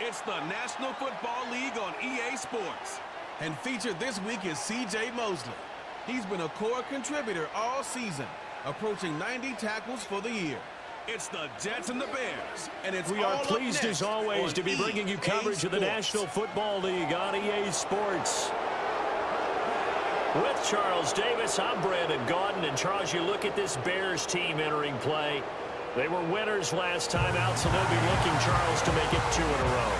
It's the National Football League on EA Sports. And featured this week is C.J. Mosley. He's been a core contributor all season, approaching 90 tackles for the year. It's the Jets and the Bears, and we are pleased as always to be bringing you coverage of the National Football League on EA Sports. With Charles Davis, I'm Brandon Gaudin, and Charles, you look at this Bears team entering play. They were winners last time out, so they'll be looking, Charles, to make it 2 in a row.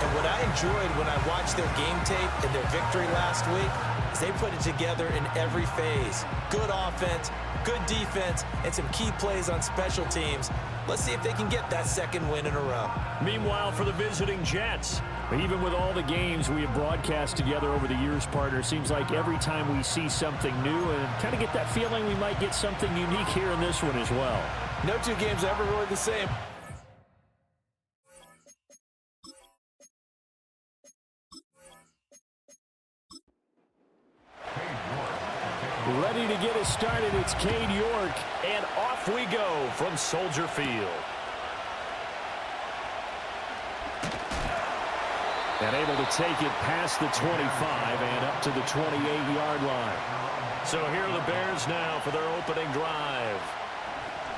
And what I enjoyed when I watched their game tape and their victory last week is they put it together in every phase. Good offense, good defense, and some key plays on special teams. Let's see if they can get that second win in a row. Meanwhile, for the visiting Jets, even with all the games we have broadcast together over the years, partner, seems like every time we see something new and kind of get that feeling we might get something unique here in this one as well. No two games are ever really the same. Ready to get us started, it's Cade York, and off we go from Soldier Field. And able to take it past the 25 and up to the 28-yard line. So here are the Bears now for their opening drive.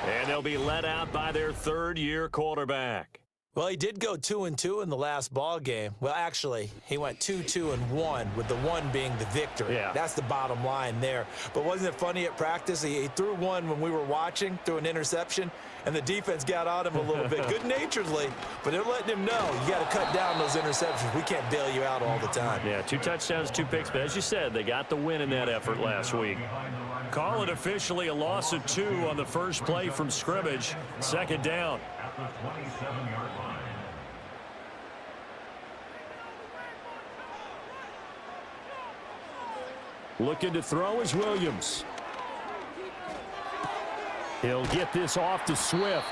And they'll be led out by their third-year quarterback. Well, he did go 2-2 in the last ball game. Well, actually, he went 2-2-1, with the 1 being the victory. Yeah. That's the bottom line there. But wasn't it funny at practice? He threw one when we were watching, threw an interception, and the defense got on him a little bit, good-naturedly. But they're letting him know, you got to cut down those interceptions. We can't bail you out all the time. Yeah, 2 touchdowns, 2 picks. But as you said, they got the win in that effort last week. Call it officially a loss of 2 on the first play from scrimmage. Second down. Looking to throw is Williams. He'll get this off to Swift.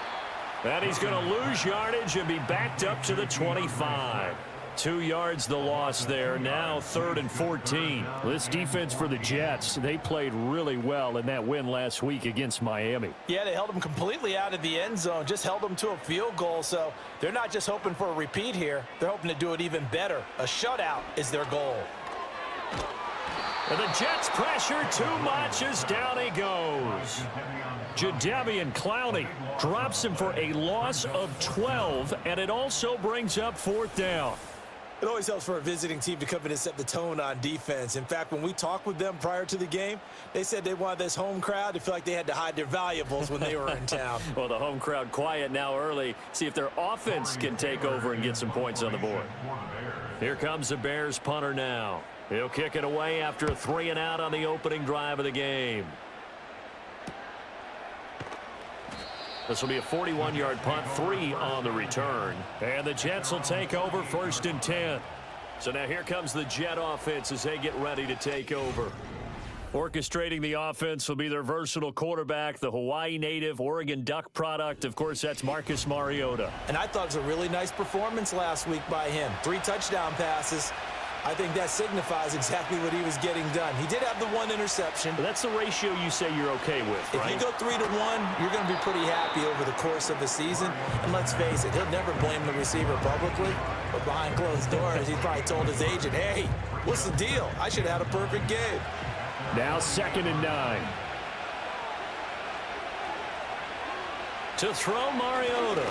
And he's going to lose yardage and be backed up to the 25. 2 yards the loss there. Now 3rd and 14. This defense for the Jets, they played really well in that win last week against Miami. Yeah, they held them completely out of the end zone, just held them to a field goal. So they're not just hoping for a repeat here. They're hoping to do it even better. A shutout is their goal. And the Jets pressure too much as down he goes. Jadeveon Clowney drops him for a loss of 12, and it also brings up 4th down. It always helps for a visiting team to come in and set the tone on defense. In fact, when we talked with them prior to the game, they said they wanted this home crowd to feel like they had to hide their valuables when they were in town. Well, the home crowd quiet now early. See if their offense can take over and get some points on the board. Here comes the Bears punter now. He'll kick it away after a 3-and-out on the opening drive of the game. This will be a 41-yard punt, 3 on the return. And the Jets will take over 1st and 10. So now here comes the Jet offense as they get ready to take over. Orchestrating the offense will be their versatile quarterback, the Hawaii native, Oregon Duck product. Of course, that's Marcus Mariota. And I thought it was a really nice performance last week by him. 3 touchdown passes. I think that signifies exactly what he was getting done. He did have the 1 interception. But that's the ratio you say you're okay with, right? If you go 3-1, you're going to be pretty happy over the course of the season. And let's face it, he'll never blame the receiver publicly. But behind closed doors, he probably told his agent, hey, what's the deal? I should have had a perfect game. Now 2nd and 9. To throw Mariota.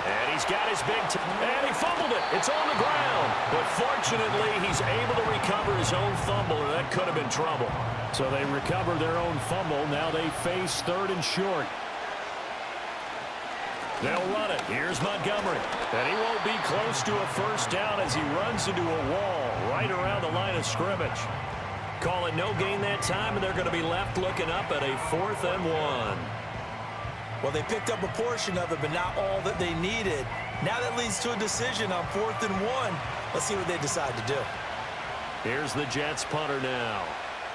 And he's got his and he fumbled it. It's on the ground. But fortunately, he's able to recover his own fumble, or that could have been trouble. So they recover their own fumble. Now they face 3rd and short. They'll run it. Here's Montgomery. And he won't be close to a 1st down as he runs into a wall right around the line of scrimmage. Call it no gain that time, and they're going to be left looking up at a 4th and 1. Well, they picked up a portion of it, but not all that they needed. Now that leads to a decision on 4th and 1. Let's see what they decide to do. Here's the Jets punter now.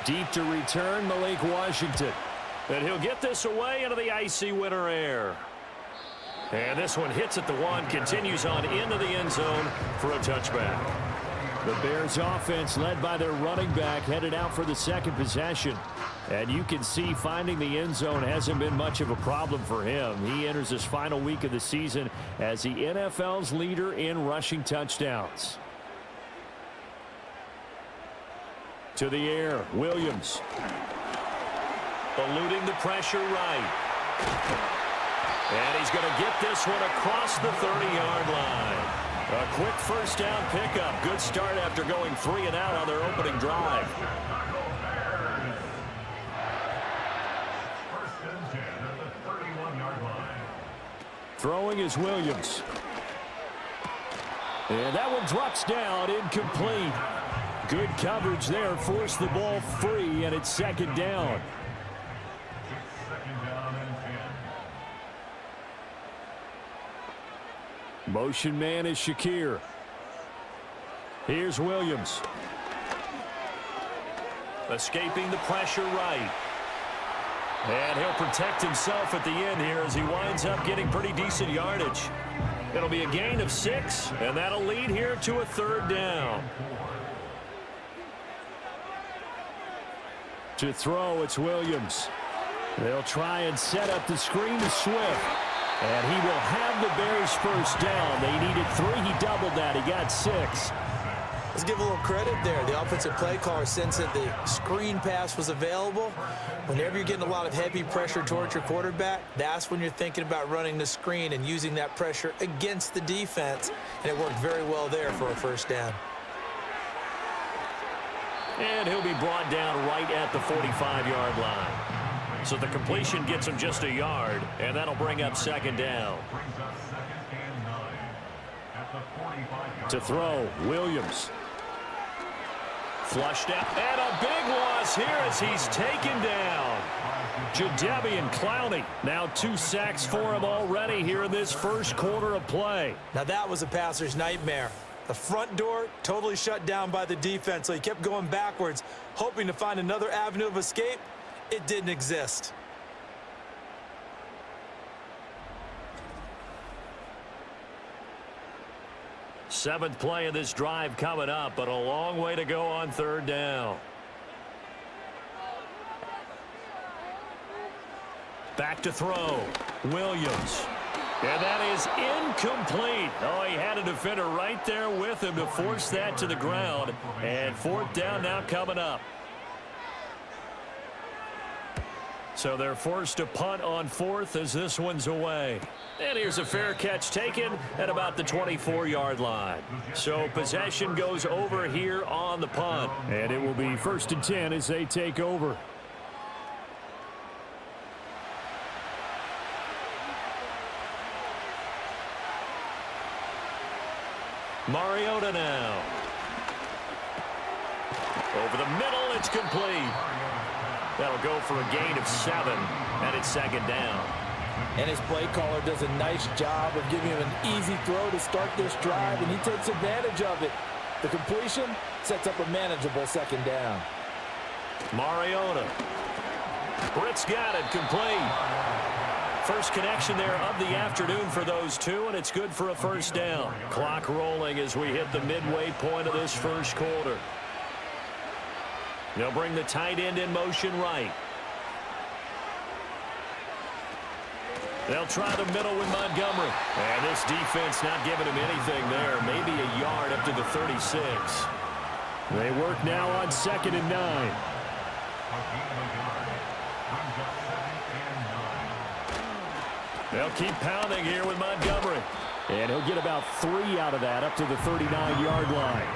Deep to return, Malik Washington. And he'll get this away into the icy winter air. And this one hits at the 1, continues on into the end zone for a touchback. The Bears offense led by their running back headed out for the second possession. And you can see finding the end zone hasn't been much of a problem for him. He enters his final week of the season as the NFL's leader in rushing touchdowns. To the air, Williams. Eluding the pressure right. And he's going to get this one across the 30-yard line. A quick first down pickup. Good start after going 3 and out on their opening drive. Throwing is Williams. And that one drops down, incomplete. Good coverage there, forced the ball free, and it's second down. Motion man is Shakir. Here's Williams. Escaping the pressure right. And he'll protect himself at the end here as he winds up getting pretty decent yardage. It'll be a gain of 6, and that'll lead here to a third down. To throw, it's Williams. They'll try and set up the screen to Swift. And he will have the Bears first down. They needed 3. He doubled that. He got 6. Let's give a little credit there. The offensive play caller sensed that the screen pass was available. Whenever you're getting a lot of heavy pressure towards your quarterback, that's when you're thinking about running the screen and using that pressure against the defense. And it worked very well there for a first down. And he'll be brought down right at the 45-yard line. So the completion gets him just a yard, and that'll bring up second down. To throw, Williams. Flushed out, and a big loss here as he's taken down. Jadeveon Clowney, now 2 sacks for him already here in this first quarter of play. Now that was a passer's nightmare. The front door totally shut down by the defense, so he kept going backwards, hoping to find another avenue of escape. It didn't exist. Seventh play of this drive coming up, but a long way to go on third down. Back to throw. Williams. And that is incomplete. Oh, he had a defender right there with him to force that to the ground. And fourth down now coming up. So they're forced to punt on fourth as this one's away. And here's a fair catch taken at about the 24-yard line. So possession goes over here on the punt. And it will be 1st and 10 as they take over. Mariota now. Over the middle, it's complete. That'll go for a gain of 7, and it's second down. And his play caller does a nice job of giving him an easy throw to start this drive, and he takes advantage of it. The completion sets up a manageable second down. Mariota. Britt's got it, complete. First connection there of the afternoon for those two, and it's good for a first down. Clock rolling as we hit the midway point of this first quarter. They'll bring the tight end in motion right. They'll try the middle with Montgomery. And this defense not giving him anything there. Maybe a yard up to the 36. They work now on 2nd and 9. They'll keep pounding here with Montgomery. And he'll get about 3 out of that up to the 39-yard line.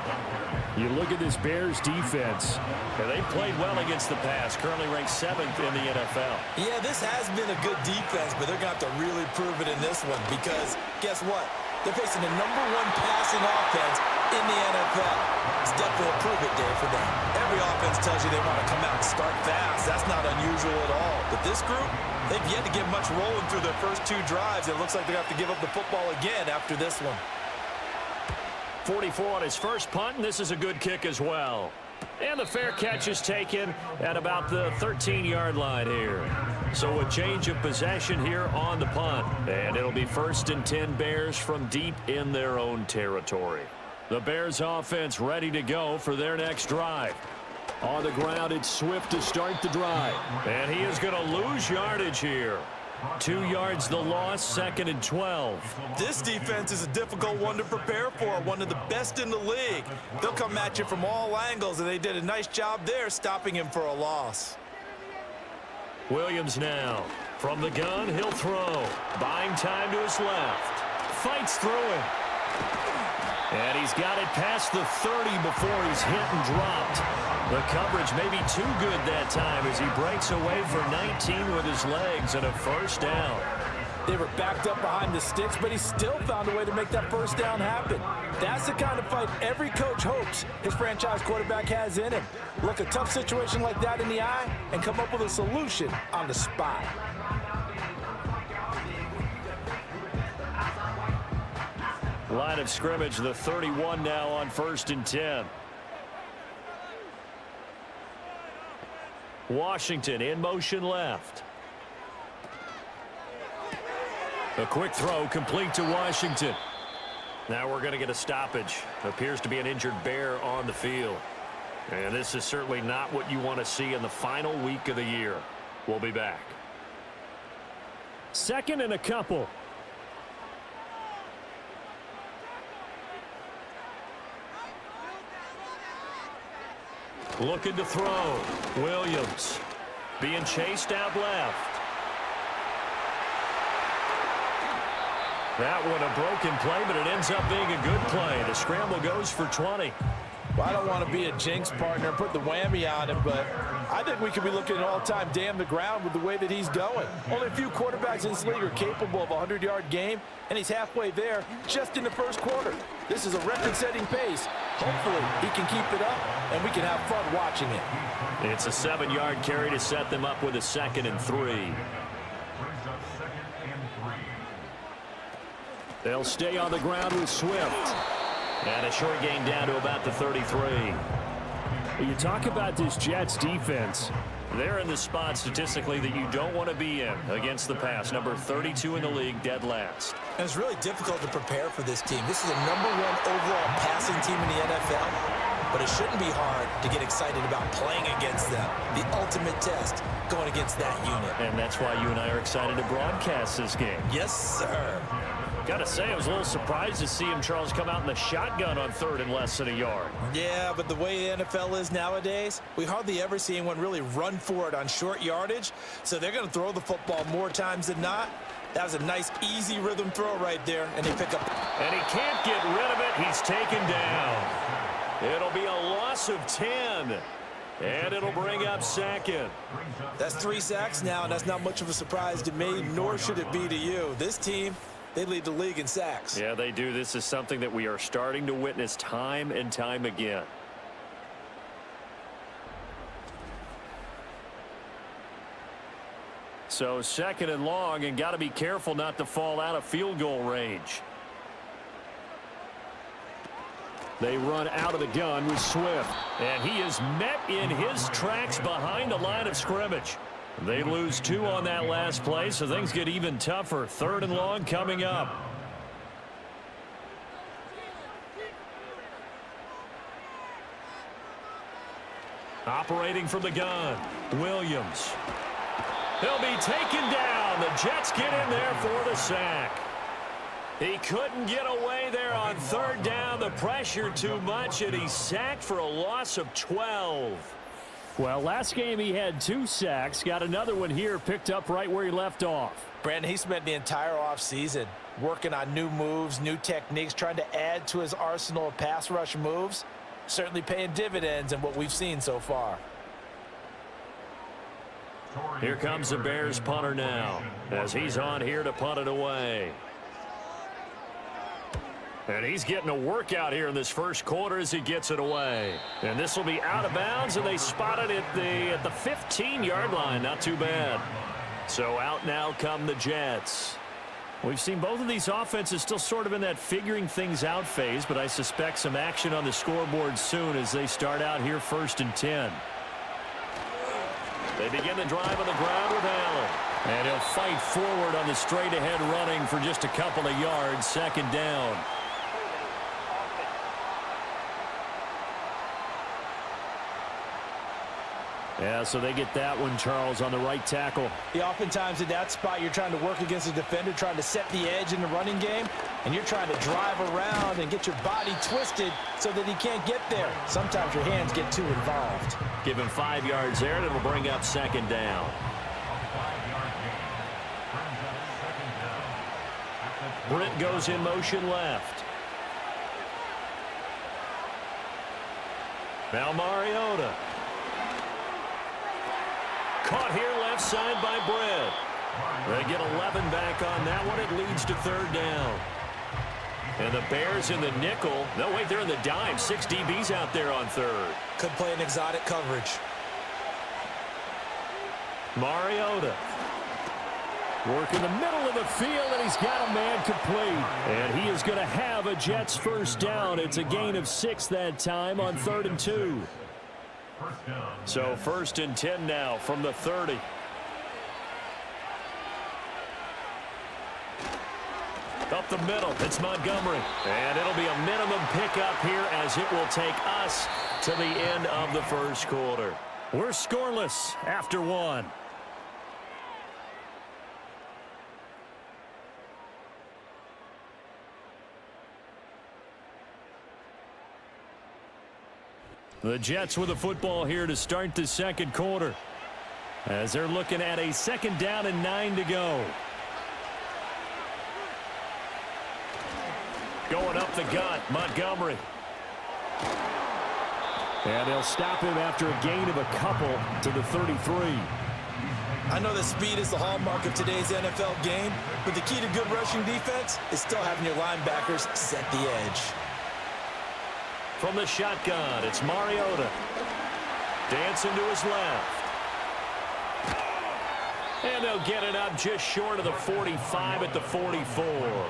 You look at this Bears defense. Yeah, they played well against the pass, currently ranked 7th in the NFL. Yeah, this has been a good defense, but they're going to have to really prove it in this one because guess what? They're facing the #1 passing offense in the NFL. It's definitely a prove-it day for them. Every offense tells you they want to come out and start fast. That's not unusual at all. But this group, they've yet to get much rolling through their first 2 drives. It looks like they're going to have to give up the football again after this one. 44 on his first punt, and this is a good kick as well. And the fair catch is taken at about the 13-yard line here. So a change of possession here on the punt. And it'll be 1st and 10 Bears from deep in their own territory. The Bears offense ready to go for their next drive. On the ground, it's Swift to start the drive. And he is going to lose yardage here. 2 yards the loss, 2nd and 12. This defense is a difficult one to prepare for, one of the best in the league. They'll come at you from all angles, and they did a nice job there stopping him for a loss. Williams now. From the gun, he'll throw. Buying time to his left. Fights through him. And he's got it past the 30 before he's hit and dropped. The coverage may be too good that time as he breaks away for 19 with his legs and a first down. They were backed up behind the sticks, but he still found a way to make that first down happen. That's the kind of fight every coach hopes his franchise quarterback has in him. Look a tough situation like that in the eye and come up with a solution on the spot. Line of scrimmage, the 31 now on 1st and 10. Washington in motion left. A quick throw complete to Washington. Now we're going to get a stoppage. Appears to be an injured Bear on the field. And this is certainly not what you want to see in the final week of the year. We'll be back. 2nd and a couple. Looking to throw. Williams being chased out left. That one a broken play, but it ends up being a good play. The scramble goes for 20. Well, I don't want to be a jinx partner and put the whammy on him, but I think we could be looking at all-time damn the ground with the way that he's going. Only a few quarterbacks in this league are capable of a 100-yard game, and he's halfway there just in the first quarter. This is a record-setting pace. Hopefully, he can keep it up, and we can have fun watching it. It's a 7-yard carry to set them up with a 2nd and 3. They'll stay on the ground with Swift. And a short gain down to about the 33. You talk about this Jets defense. They're in the spot statistically that you don't want to be in against the pass. Number 32 in the league, dead last. And it's really difficult to prepare for this team. This is a #1 overall passing team in the NFL. But it shouldn't be hard to get excited about playing against them. The ultimate test going against that unit. And that's why you and I are excited to broadcast this game. Yes, sir. Got to say, I was a little surprised to see him, Charles, come out in the shotgun on 3rd and less than a yard. Yeah, but the way the NFL is nowadays, we hardly ever see anyone really run for it on short yardage. So they're going to throw the football more times than not. That was a nice, easy rhythm throw right there, and they pick up. And he can't get rid of it. He's taken down. It'll be a loss of 10. And it'll bring up 2nd. That's 3 sacks now, and that's not much of a surprise to me, nor should it be to you. This team, they lead the league in sacks. Yeah, they do. This is something that we are starting to witness time and time again. So 2nd and long, and got to be careful not to fall out of field goal range. They run out of the gun with Swift. And he is met in his tracks behind the line of scrimmage. They lose 2 on that last play, so things get even tougher. 3rd and long coming up. Operating from the gun, Williams. He'll be taken down. The Jets get in there for the sack. He couldn't get away there on 3rd down. The pressure too much, and he's sacked for a loss of 12. Well, last game he had 2 sacks. Got another one here, picked up right where he left off. Brandon, he spent the entire offseason working on new moves, new techniques, trying to add to his arsenal of pass rush moves. Certainly paying dividends in what we've seen so far. Here comes the Bears punter now, as he's on here to punt it away. And he's getting a workout here in this first quarter as he gets it away. And this will be out of bounds, and they spot it at the 15-yard line. Not too bad. So out now come the Jets. We've seen both of these offenses still sort of in that figuring things out phase, but I suspect some action on the scoreboard soon as they start out here 1st and 10. They begin the drive on the ground with Allen. And he'll fight forward on the straight-ahead running for just a couple of yards. 2nd down. Yeah, so they get that one, Charles, on the right tackle. Yeah, oftentimes in that spot, you're trying to work against a defender, trying to set the edge in the running game, and you're trying to drive around and get your body twisted so that he can't get there. Sometimes your hands get too involved. Give him 5 yards there, and it'll bring up second down. Britt goes in motion left. Now Mariota. Caught here left side by Britt. They get 11 back on that one. It leads to third down. And the Bears in the nickel. No, wait, they're in the dime. 6 DBs out there on third. Could play an exotic coverage. Mariota. Working the middle of the field, and he's got a man complete. And he is going to have a Jets first down. It's a gain of 6 that time on 3rd and 2. So 1st and 10 now from the 30. Up the middle, it's Montgomery. And it'll be a minimum pickup here as it will take us to the end of the first quarter. We're scoreless after 1. The Jets with the football here to start the second quarter, as they're looking at a 2nd down and 9 to go. Going up the gut, Montgomery. And they'll stop him after a gain of a couple to the 33. I know that speed is the hallmark of today's NFL game, but the key to good rushing defense is still having your linebackers set the edge. From the shotgun, it's Mariota. Dancing to his left. And they'll get it up just short of the 45 at the 44.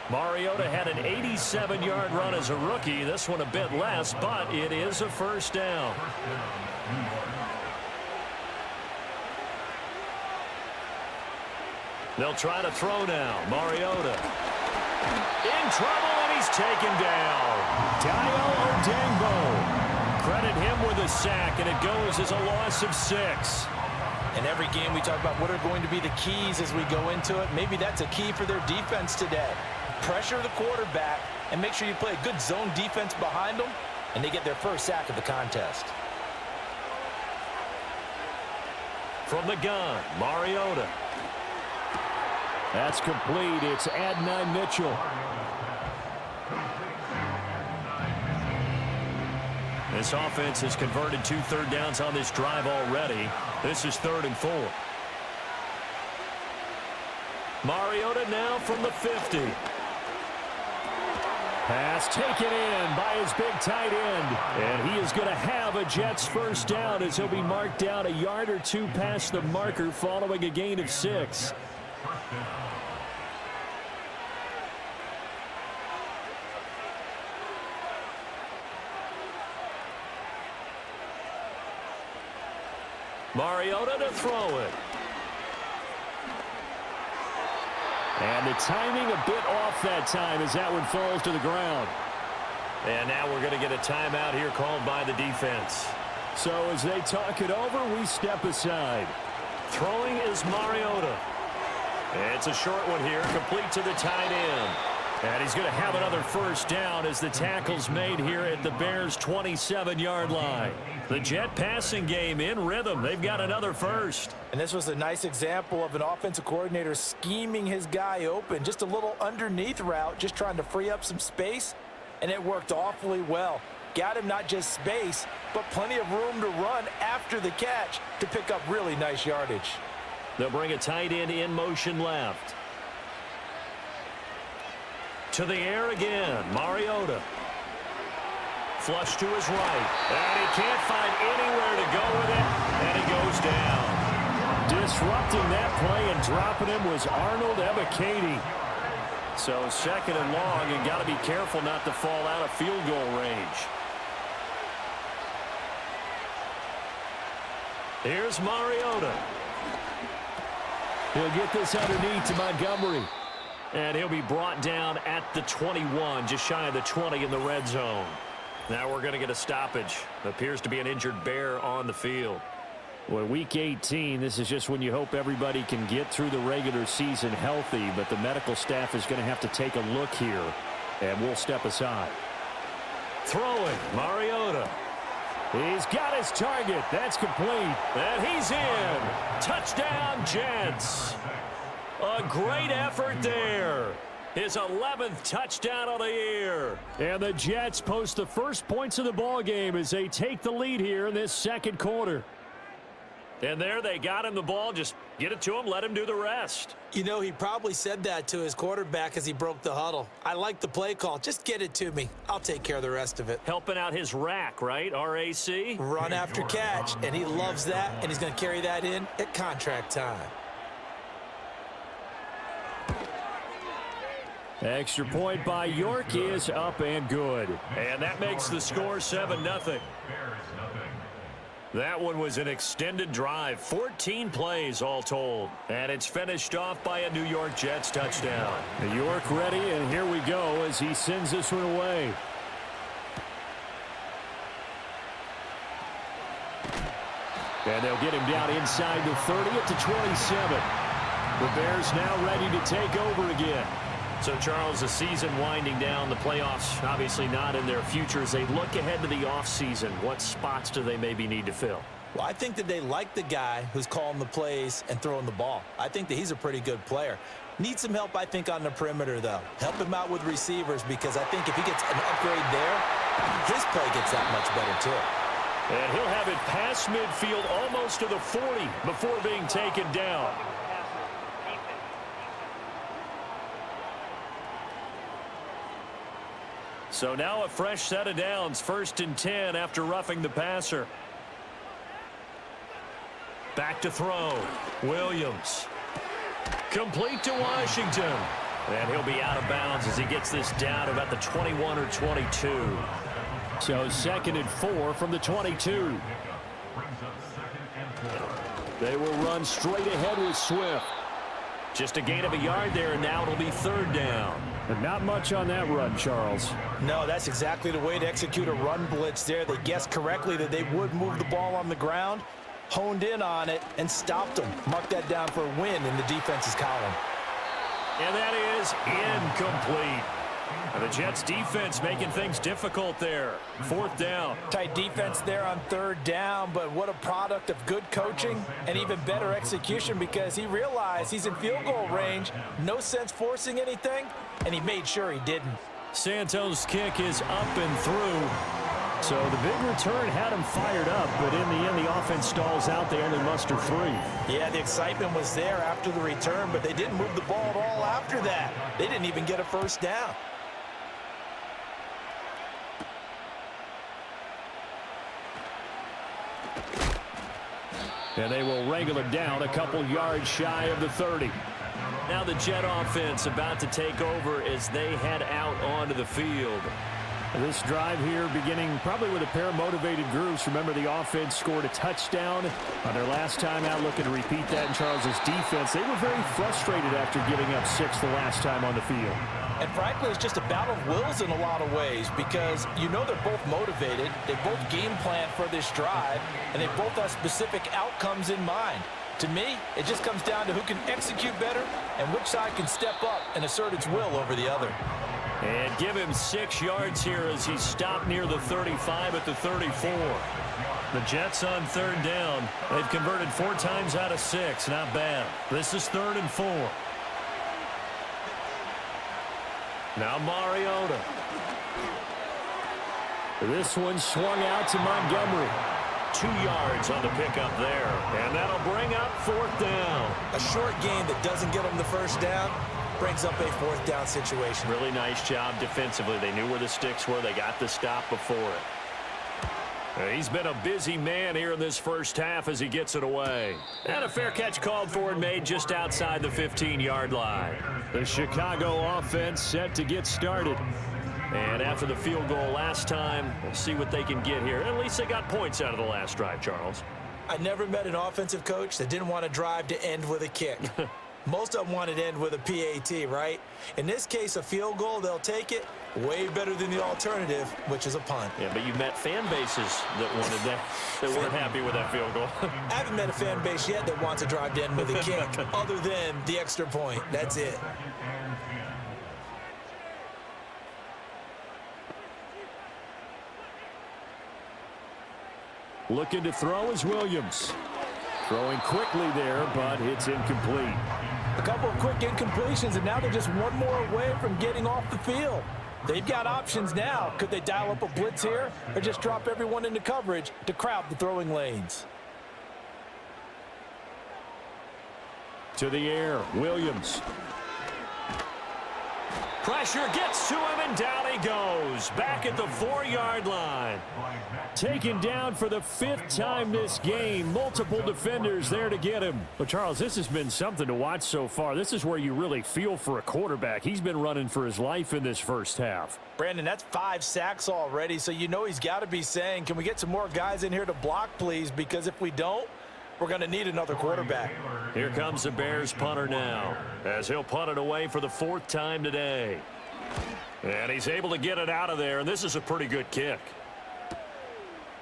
Mariota had an 87-yard run as a rookie. This one a bit less, but it is a first down. They'll try to throw now. Mariota. In trouble, and he's taken down. Dayo Odangbo. Credit him with a sack, and it goes as a loss of 6. In every game we talk about what are going to be the keys as we go into it. Maybe that's a key for their defense today. Pressure the quarterback and make sure you play a good zone defense behind them, and they get their first sack of the contest. From the gun, Mariota. That's complete. It's Adonai Mitchell. This offense has converted 2 third downs on this drive already. This is 3rd and 4. Mariota now from the 50. Pass taken in by his big tight end. And he is going to have a Jets first down as he'll be marked down a yard or 2 past the marker following a gain of 6. Mariota to throw it. And the timing a bit off that time as that one falls to the ground. And now we're going to get a timeout here called by the defense. So as they talk it over, we step aside. Throwing is Mariota. It's a short one here, complete to the tight end. And he's going to have another first down as the tackle's made here at the Bears' 27-yard line. The Jet passing game in rhythm. They've got another first. And this was a nice example of an offensive coordinator scheming his guy open. Just a little underneath route, just trying to free up some space, and it worked awfully well. Got him not just space, but plenty of room to run after the catch to pick up really nice yardage. They'll bring a tight end in motion left. To the air again, Mariota. Flush to his right, and he can't find anywhere to go with it, and he goes down. Disrupting that play and dropping him was Arnold Ebiketie. So 2nd and long, and got to be careful not to fall out of field goal range. Here's Mariota. He'll get this underneath to Montgomery. And he'll be brought down at the 21, just shy of the 20 in the red zone. Now we're going to get a stoppage. Appears to be an injured Bear on the field. Well, Week 18, this is just when you hope everybody can get through the regular season healthy, but the medical staff is going to have to take a look here, and we'll step aside. Throwing, Mariota. He's got his target. That's complete. And he's in. Touchdown, Jets. A great effort there. His 11th touchdown of the year. And the Jets post the first points of the ball game as they take the lead here in this second quarter. And there they got him the ball. Just get it to him, let him do the rest. You know, he probably said that to his quarterback as he broke the huddle. I like the play call. Just get it to me. I'll take care of the rest of it. Helping out his rack, right? RAC? Run after catch, and he loves that, and he's going to carry that in at contract time. Extra point by York is up and good. And that makes the score 7-0. That one was an extended drive, 14 plays all told. And it's finished off by a New York Jets touchdown. York ready, and here we go as he sends this one away. And they'll get him down inside the 30 at the 27. The Bears now ready to take over again. So, Charles, the season winding down, the playoffs obviously not in their future. As they look ahead to the offseason, what spots do they maybe need to fill? Well, I think that they like the guy who's calling the plays and throwing the ball. I think that he's a pretty good player. Needs some help, I think, on the perimeter, though. Help him out with receivers, because I think if he gets an upgrade there, his play gets that much better, too. And he'll have it past midfield almost to the 40 before being taken down. So now a fresh set of downs, 1st and 10 after roughing the passer. Back to throw. Williams. Complete to Washington. And he'll be out of bounds as he gets this down about the 21 or 22. So 2nd and 4 from the 22. They will run straight ahead with Swift. Just a gain of a yard there, and now it'll be 3rd down. But not much on that run, Charles. No, that's exactly the way to execute a run blitz there. They guessed correctly that they would move the ball on the ground, honed in on it, and stopped them. Mark that down for a win in the defense's column. And that is incomplete. And the Jets defense making things difficult there. 4th down. Tight defense there on 3rd down, but what a product of good coaching and even better execution, because he realized he's in field goal range. No sense forcing anything, and he made sure he didn't. Santos' kick is up and through. So the big return had him fired up, but in the end, the offense stalls out. They only muster 3. Yeah, the excitement was there after the return, but they didn't move the ball at all after that. They didn't even get a 1st down. And they will wrangle it down a couple yards shy of the 30. Now the Jet offense about to take over as they head out onto the field. This drive here beginning probably with a pair of motivated groups. Remember, the offense scored a touchdown on their last time out, looking to repeat that in Charles's defense. They were very frustrated after giving up 6 the last time on the field. And frankly, it's just a battle of wills in a lot of ways, because you know they're both motivated, they both game plan for this drive, and they both have specific outcomes in mind. To me, it just comes down to who can execute better and which side can step up and assert its will over the other. And give him 6 yards here as he stopped near the 35 at the 34. The Jets on 3rd down. They've converted 4 times out of 6. Not bad. This is 3rd and 4. Now Mariota. This one swung out to Montgomery. 2 yards on the pickup there. And that'll bring up 4th down. A short gain that doesn't get them the 1st down brings up a 4th down situation. Really nice job defensively. They knew where the sticks were. They got the stop before it. He's been a busy man here in this first half as he gets it away. And a fair catch called for and made just outside the 15-yard line. The Chicago offense set to get started. And after the field goal last time, we'll see what they can get here. At least they got points out of the last drive, Charles. I never met an offensive coach that didn't want to drive to end with a kick. Most of them want it to end with a PAT, right? In this case, a field goal, they'll take it. Way better than the alternative, which is a punt. Yeah, but you met fan bases that wanted that, that weren't happy with that field goal. I haven't met a fan base yet that wants to drive to end with a kick other than the extra point. That's it. Looking to throw is Williams. Throwing quickly there, but it's incomplete. A couple of quick incompletions, and now they're just one more away from getting off the field. They've got options now. Could they dial up a blitz here or just drop everyone into coverage to crowd the throwing lanes? To the air, Williams. Pressure gets to him, and down he goes. Back at the 4-yard line. Taken down for the 5th time this game. Multiple defenders there to get him. But, Charles, this has been something to watch so far. This is where you really feel for a quarterback. He's been running for his life in this first half. Brandon, that's 5 sacks already, so you know he's got to be saying, can we get some more guys in here to block, please? Because if we don't, we're going to need another quarterback. Here comes the Bears punter now, as he'll punt it away for the 4th time today. And he's able to get it out of there, and this is a pretty good kick.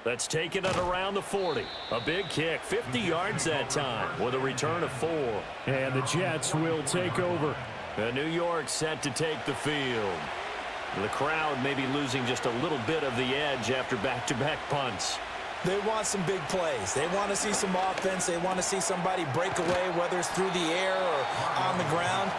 That's taken it around the 40. A big kick, 50 yards that time, with a return of 4. And the Jets will take over. And New York set to take the field. The crowd may be losing just a little bit of the edge after back-to-back punts. They want some big plays. They want to see some offense. They want to see somebody break away, whether it's through the air or on the ground.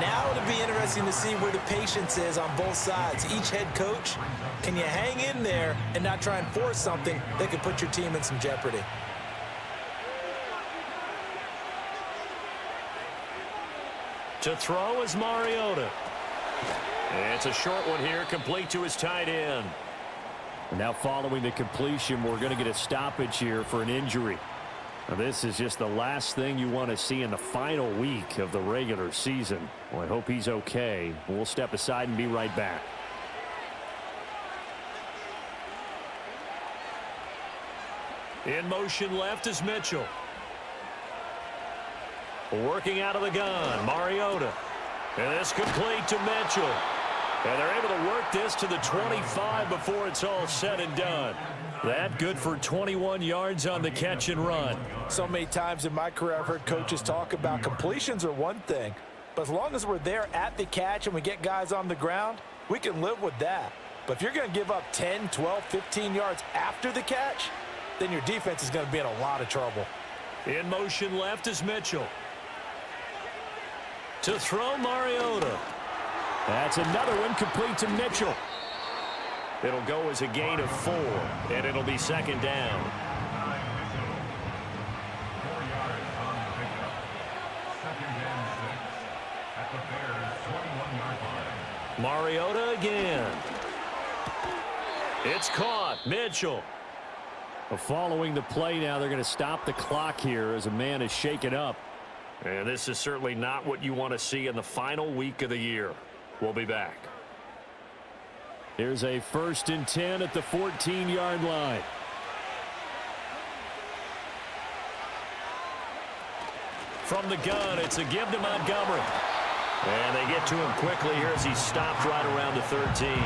Now it'll be interesting to see where the patience is on both sides. Each head coach, can you hang in there and not try and force something that could put your team in some jeopardy? To throw is Mariota. It's a short one here, complete to his tight end. Now following the completion, we're going to get a stoppage here for an injury. Now, this is just the last thing you want to see in the final week of the regular season. Well, I hope he's okay. We'll step aside and be right back. In motion left is Mitchell. Working out of the gun, Mariota. And it's complete to Mitchell. And they're able to work this to the 25 before it's all said and done. That good for 21 yards on the catch and run. So many times in my career I've heard coaches talk about completions are one thing, but as long as we're there at the catch and we get guys on the ground, we can live with that. But if you're going to give up 10, 12, 15 yards after the catch, then your defense is going to be in a lot of trouble. In motion left is Mitchell. To throw, Mariota. That's another one complete to Mitchell. It'll go as a gain of 4, and it'll be second down. Mariota again. It's caught. Mitchell. Well, following the play now, they're going to stop the clock here as a man is shaken up. And this is certainly not what you want to see in the final week of the year. We'll be back. Here's a 1st and 10 at the 14-yard line. From the gun, it's a give to Montgomery. And they get to him quickly here as he's stopped right around the 13.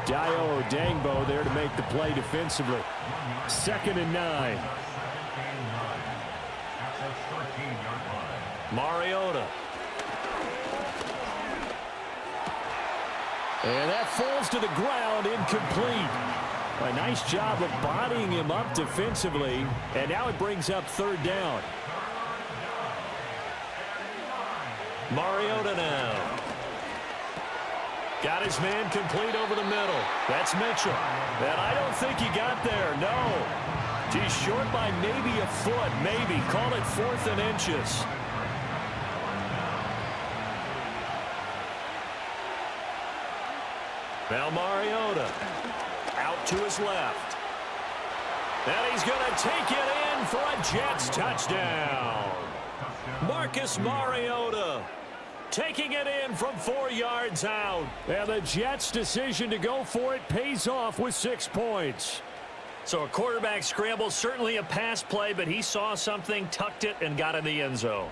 Dio Dangbo there to make the play defensively. 2nd and 9. Mariota. And that falls to the ground, incomplete. A nice job of bodying him up defensively, and now it brings up 3rd down. Mariota now. Got his man complete over the middle. That's Mitchell. And I don't think he got there, no. He's short by maybe a foot, maybe. Call it 4th and inches. Now Mariota out to his left. And he's going to take it in for a Jets touchdown. Marcus Mariota taking it in from 4 yards out. And the Jets' decision to go for it pays off with 6 points. So a quarterback scramble, certainly a pass play, but he saw something, tucked it, and got in the end zone.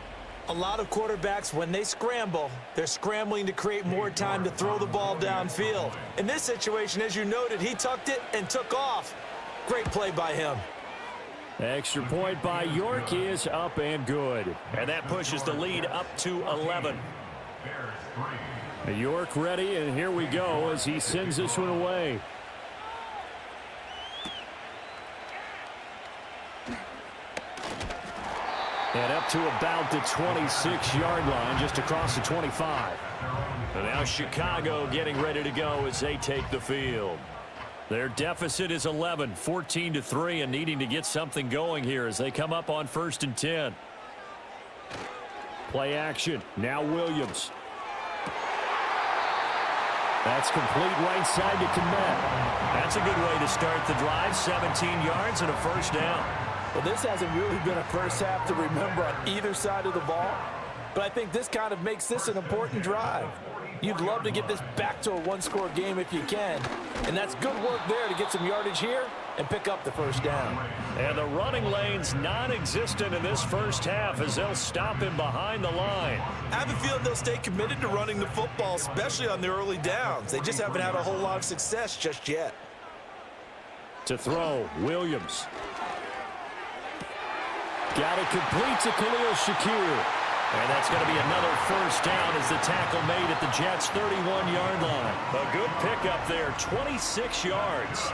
A lot of quarterbacks, when they scramble, they're scrambling to create more time to throw the ball downfield. In this situation, as you noted, he tucked it and took off. Great play by him. Extra point by York is up and good. And that pushes the lead up to 11. York ready, and here we go as he sends this one away. And up to about the 26-yard line, just across the 25. And now Chicago getting ready to go as they take the field. Their deficit is 11, 14-3, and needing to get something going here as they come up on 1st and 10. Play action. Now Williams. That's complete right side to Komet. That's a good way to start the drive. 17 yards and a first down. Well, this hasn't really been a first half to remember on either side of the ball, but I think this kind of makes this an important drive. You'd love to get this back to a one-score game if you can, and that's good work there to get some yardage here and pick up the first down. And the running lane's non-existent in this first half as they'll stop him behind the line. I have a feeling they'll stay committed to running the football, especially on the early downs. They just haven't had a whole lot of success just yet. To throw, Williams. Got it complete to Khalil Shakir. And that's going to be another first down as the tackle made at the Jets' 31-yard line. A good pickup there, 26 yards.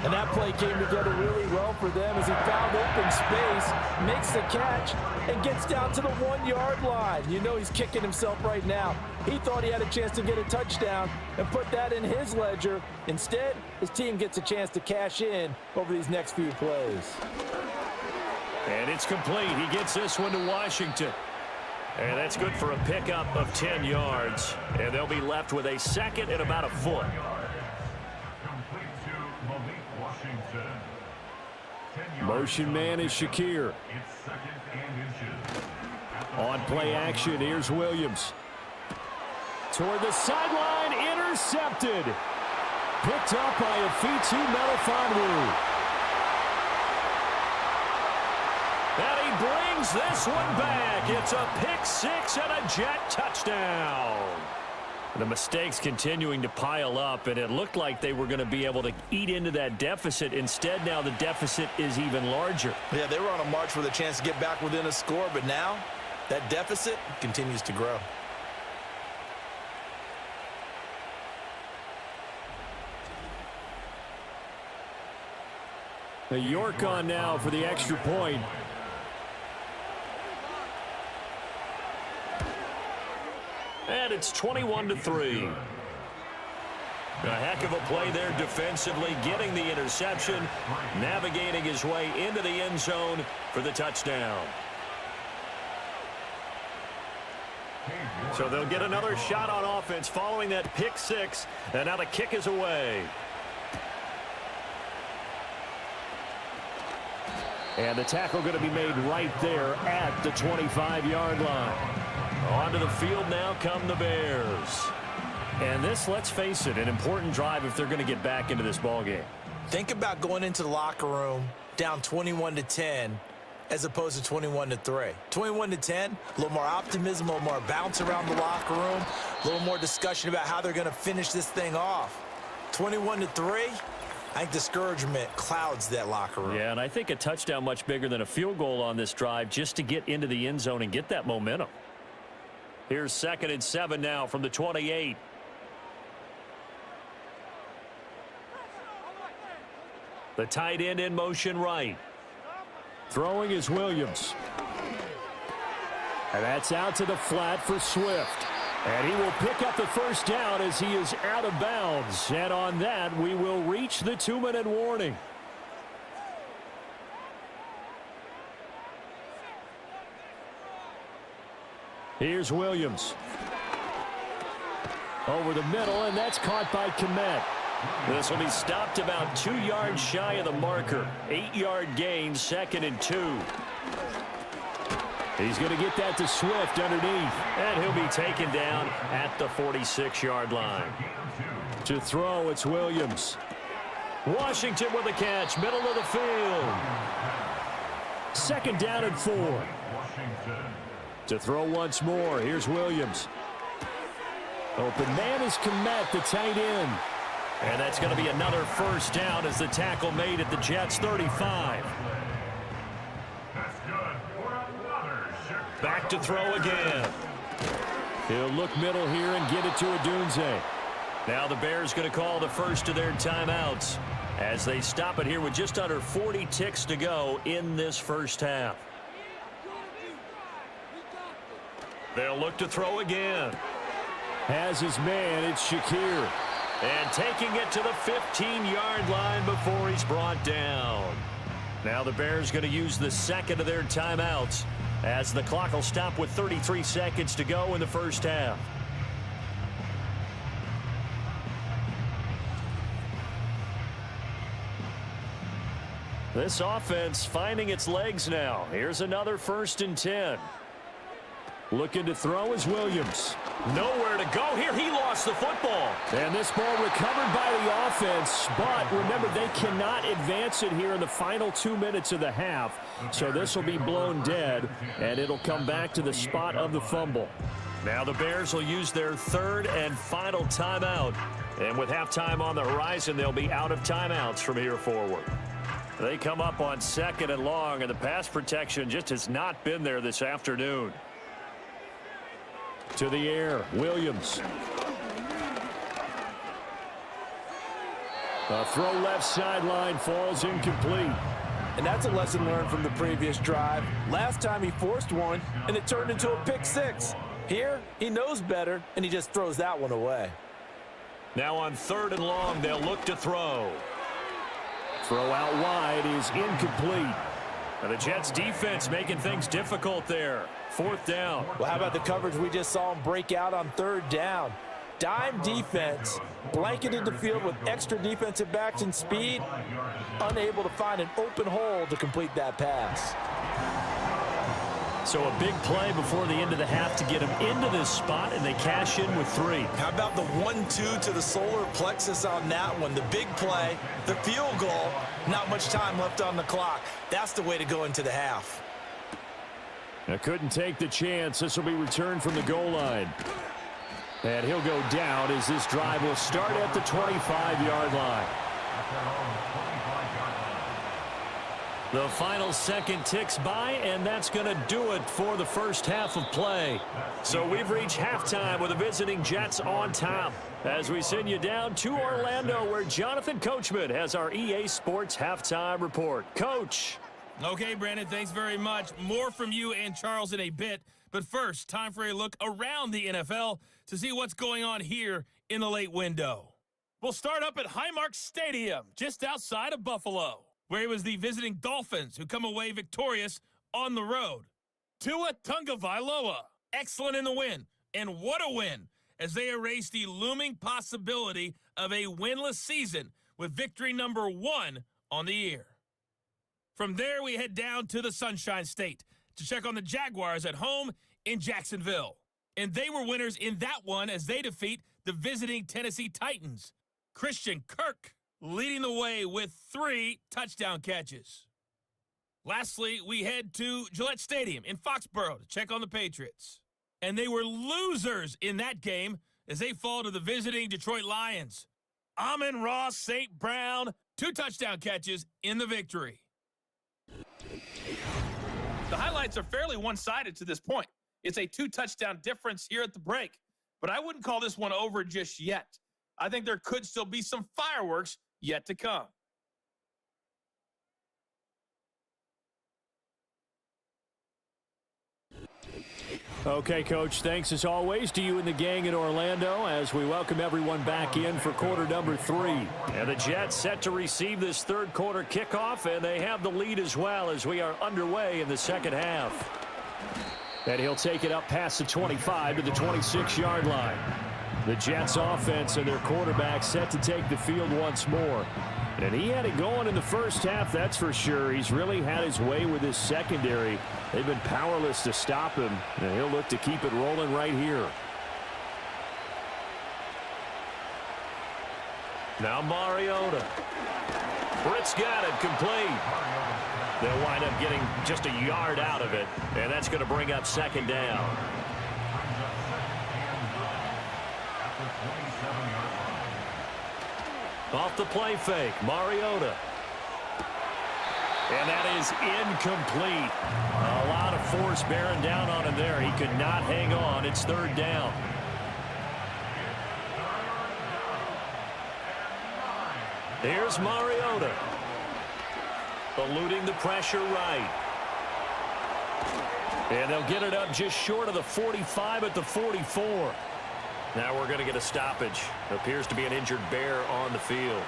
And that play came together really well for them as he found open space, makes the catch, and gets down to the 1-yard line. You know he's kicking himself right now. He thought he had a chance to get a touchdown and put that in his ledger. Instead, his team gets a chance to cash in over these next few plays. And it's complete. He gets this one to Washington. And that's good for a pickup of 10 yards. And they'll be left with a second and about a foot. Motion man is Shakir. On play action, here's Williams. Toward the sideline, intercepted. Picked up by Afitu Melifonwu. And he brings this one back. It's a pick six and a Jet touchdown. The mistakes continuing to pile up, and it looked like they were going to be able to eat into that deficit. Instead, now the deficit is even larger. Yeah, they were on a march with a chance to get back within a score, but now that deficit continues to grow. The York on now for the extra point. And it's 21-3. A heck of a play there defensively, getting the interception, navigating his way into the end zone for the touchdown. So they'll get another shot on offense following that pick six, and now the kick is away. And the tackle going to be made right there at the 25-yard line. Onto the field now come the Bears. And this, let's face it, an important drive if they're going to get back into this ballgame. Think about going into the locker room down 21-10 as opposed to 21-3. 21-10, a little more optimism, a little more bounce around the locker room, a little more discussion about how they're going to finish this thing off. 21-3, I think discouragement clouds that locker room. Yeah, and I think a touchdown much bigger than a field goal on this drive just to get into the end zone and get that momentum. Here's 2nd and 7 now from the 28. The tight end in motion right. Throwing is Williams. And that's out to the flat for Swift. And he will pick up the first down as he is out of bounds. And on that, we will reach the 2-minute warning. Here's Williams. Over the middle, and that's caught by Komet. This will be stopped about 2 yards shy of the marker. 8-yard gain, 2nd and 2. He's going to get that to Swift underneath. And he'll be taken down at the 46-yard line. To throw, it's Williams. Washington with a catch, middle of the field. 2nd down and 4. To throw once more, here's Williams. Open man is Komet, the tight end. And that's going to be another first down as the tackle made at the Jets' 35. Back to throw again. He'll look middle here and get it to Odunze. Now the Bears going to call the first of their timeouts as they stop it here with just under 40 ticks to go in this first half. They'll look to throw again. Has his man, it's Shakir. And taking it to the 15-yard line before he's brought down. Now the Bears going to use the second of their timeouts as the clock will stop with 33 seconds to go in the first half. This offense finding its legs now. Here's another 1st and 10. Looking to throw is Williams. Nowhere to go here. He lost the football. And this ball recovered by the offense, but remember, they cannot advance it here in the final 2 minutes of the half. So this will be blown dead, and it'll come back to the spot of the fumble. Now the Bears will use their 3rd and final timeout. And with halftime on the horizon, they'll be out of timeouts from here forward. They come up on 2nd and long, and the pass protection just has not been there this afternoon. To the air, Williams. A throw left sideline falls incomplete. And that's a lesson learned from the previous drive. Last time he forced one, and it turned into a pick six. Here, he knows better, and he just throws that one away. Now on 3rd and long, they'll look to throw. Throw out wide is incomplete. And the Jets defense making things difficult there. 4th down. Well, how about the coverage we just saw him break out on 3rd down? Dime defense, blanketed the field with extra defensive backs and speed, unable to find an open hole to complete that pass. So a big play before the end of the half to get him into this spot, and they cash in with 3. How about the 1-2 to the solar plexus on that one? The big play, the field goal, not much time left on the clock. That's the way to go into the half. I couldn't take the chance. This will be returned from the goal line. And he'll go down as this drive will start at the 25-yard line. The final second ticks by, and that's going to do it for the first half of play. So we've reached halftime with the visiting Jets on top as we send you down to Orlando, where Jonathan Coachman has our EA Sports halftime report. Coach. Okay, Brandon, thanks very much. More from you and Charles in a bit. But first, time for a look around the NFL to see what's going on here in the late window. We'll start up at Highmark Stadium, just outside of Buffalo, where it was the visiting Dolphins who come away victorious on the road. Tua Tagovailoa, excellent in the win, and what a win, as they erase the looming possibility of a winless season with victory number 1 on the year. From there, we head down to the Sunshine State to check on the Jaguars at home in Jacksonville. And they were winners in that one as they defeat the visiting Tennessee Titans. Christian Kirk leading the way with 3 touchdown catches. Lastly, we head to Gillette Stadium in Foxborough to check on the Patriots. And they were losers in that game as they fall to the visiting Detroit Lions. Amon-Ra St. Brown, 2 touchdown catches in the victory. The highlights are fairly one-sided to this point. It's a 2-touchdown difference here at the break. But I wouldn't call this one over just yet. I think there could still be some fireworks yet to come. Okay, Coach, thanks as always to you and the gang in Orlando as we welcome everyone back in for quarter number 3. And the Jets set to receive this third quarter kickoff, and they have the lead as well as we are underway in the second half. And he'll take it up past the 25 to the 26-yard line. The Jets offense and their quarterback set to take the field once more. And he had it going in the first half, that's for sure. He's really had his way with his secondary. They've been powerless to stop him, and he'll look to keep it rolling right here. Now Mariota. Britt's got it complete. They'll wind up getting just a yard out of it, and that's going to bring up second down. Off the play fake, Mariota. And that is incomplete. A lot of force bearing down on him there. He could not hang on. It's third down. Here's Mariota. Eluding the pressure right. And they'll get it up just short of the 45 at the 44. Now we're going to get a stoppage. Appears to be an injured bear on the field.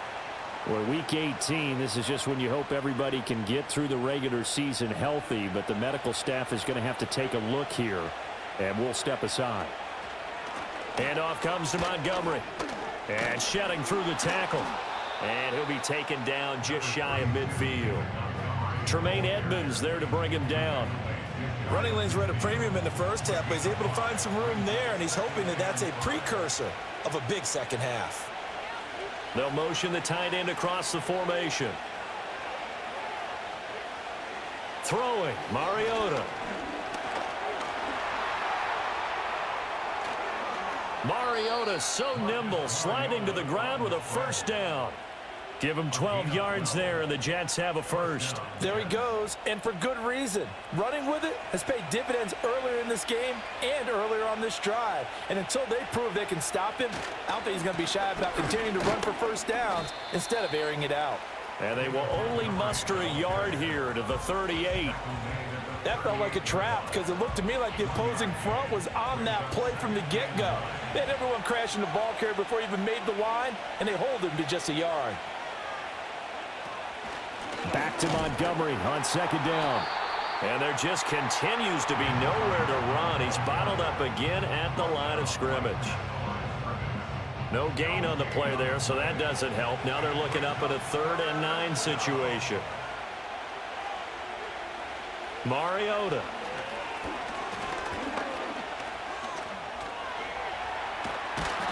Well, week 18, this is just when you hope everybody can get through the regular season healthy, but the medical staff is going to have to take a look here, and we'll step aside. And off comes to Montgomery. And shedding through the tackle. And he'll be taken down just shy of midfield. Tremaine Edmonds there to bring him down. Running lanes were at a premium in the first half, but he's able to find some room there, and he's hoping that that's a precursor of a big second half. They'll motion the tight end across the formation. Throwing, Mariota. Mariota so nimble, sliding to the ground with a first down. Give him 12 yards there, and the Jets have a first. There he goes, and for good reason. Running with it has paid dividends earlier in this game and earlier on this drive. And until they prove they can stop him, I don't think he's going to be shy about continuing to run for first downs instead of airing it out. And they will only muster a yard here to the 38. That felt like a trap because it looked to me like the opposing front was on that play from the get-go. They had everyone crashing the ball carrier before he even made the line, and they hold him to just a yard. Back to Montgomery on second down. And there just continues to be nowhere to run. He's bottled up again at the line of scrimmage. No gain on the play there, so that doesn't help. Now they're looking up at a 3rd and 9 situation. Mariota.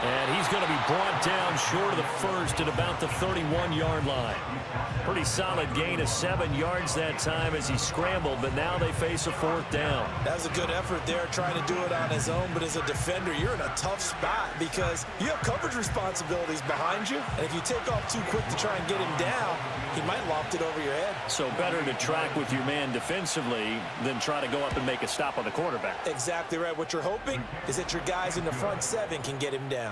And he's going to be brought down short of the first at about the 31-yard line. Pretty solid gain of 7 yards that time as he scrambled, but now they face a 4th down. That was a good effort there, trying to do it on his own, but as a defender, you're in a tough spot because you have coverage responsibilities behind you, and if you take off too quick to try and get him down, he might loft it over your head. So better to track with your man defensively than try to go up and make a stop on the quarterback. Exactly right. What you're hoping is that your guys in the front 7 can get him down.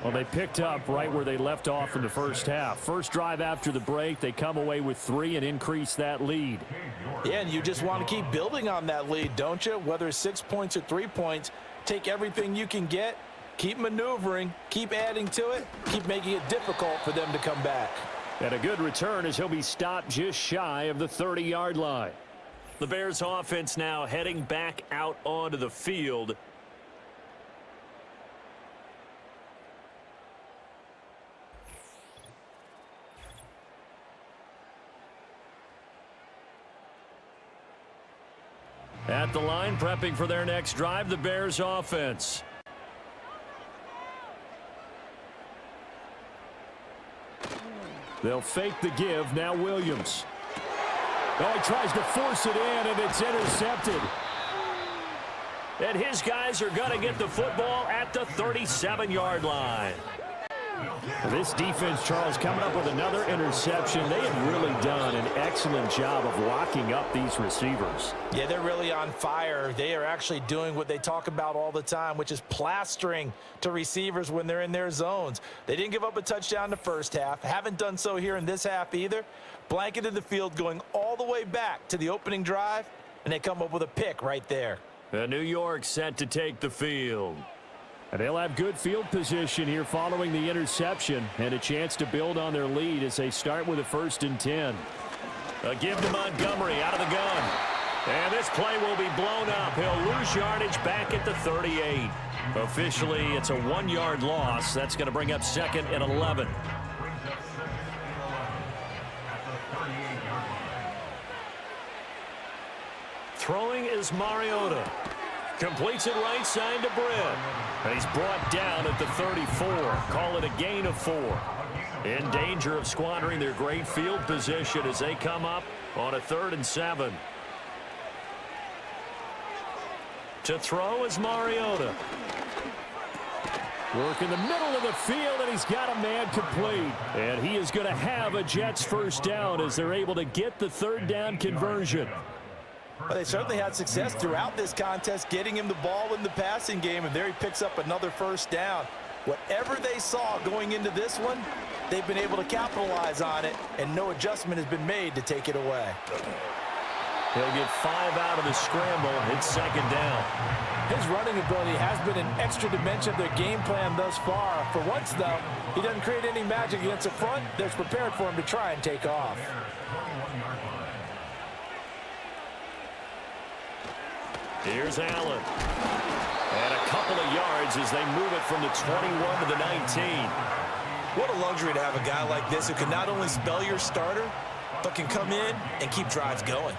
Well, they picked up right where they left off in the first half. First drive after the break, they come away with 3 and increase that lead. Yeah, and you just want to keep building on that lead, don't you? Whether it's 6 points or 3 points, take everything you can get, keep maneuvering, keep adding to it, keep making it difficult for them to come back. And a good return as he'll be stopped just shy of the 30-yard line. The Bears offense now heading back out onto the field. At the line, prepping for their next drive, the Bears offense. They'll fake the give. Now Williams. Oh, he tries to force it in, and it's intercepted. And his guys are going to get the football at the 37-yard line. This defense, Charles, coming up with another interception. They have really done an excellent job of locking up these receivers. Yeah, they're really on fire. They are actually doing what they talk about all the time, which is plastering to receivers when they're in their zones. They didn't give up a touchdown in the first half. Haven't done so here in this half either. Blanketed the field going all the way back to the opening drive, and they come up with a pick right there. New York set to take the field. And they'll have good field position here following the interception and a chance to build on their lead as they start with a 1st and 10. A give to Montgomery out of the gun. And this play will be blown up. He'll lose yardage back at the 38. Officially, it's a 1-yard loss. That's going to bring up 2nd and 11. Throwing is Mariota. Completes it right side to Britt. And he's brought down at the 34. Call it a gain of 4. In danger of squandering their great field position as they come up on a 3rd and 7. To throw is Mariota. Work in the middle of the field, and he's got a man complete. And he is going to have a Jets first down as they're able to get the 3rd down conversion. Well, they certainly had success throughout this contest getting him the ball in the passing game, and there he picks up another first down. Whatever they saw going into this one, they've been able to capitalize on it, and no adjustment has been made to take it away. He'll get 5 out of the scramble. It's 2nd down. His running ability has been an extra dimension of their game plan thus far. For once, though, he doesn't create any magic against the front that's prepared for him to try and take off. Here's Allen. And a couple of yards as they move it from the 21 to the 19. What a luxury to have a guy like this who can not only spell your starter, but can come in and keep drives going.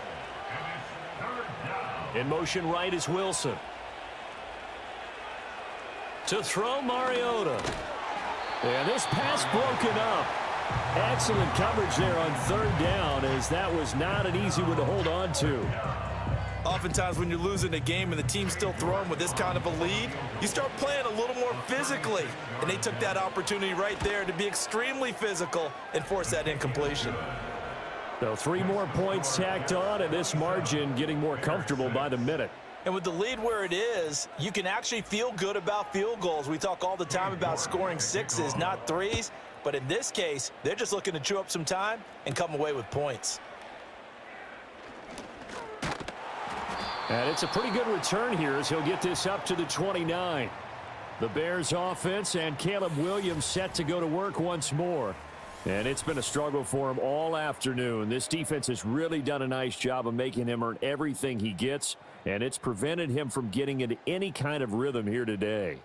In motion right is Wilson. To throw, Mariota. And this pass broken up. Excellent coverage there on 3rd down, as that was not an easy one to hold on to. Oftentimes when you're losing a game and the team's still throwing with this kind of a lead, you start playing a little more physically. And they took that opportunity right there to be extremely physical and force that incompletion. So 3 more points tacked on, and this margin getting more comfortable by the minute. And with the lead where it is, you can actually feel good about field goals. We talk all the time about scoring 6s, not 3s. But in this case, they're just looking to chew up some time and come away with points. And it's a pretty good return here as he'll get this up to the 29. The Bears offense and Caleb Williams set to go to work once more. And it's been a struggle for him all afternoon. This defense has really done a nice job of making him earn everything he gets, and it's prevented him from getting into any kind of rhythm here today.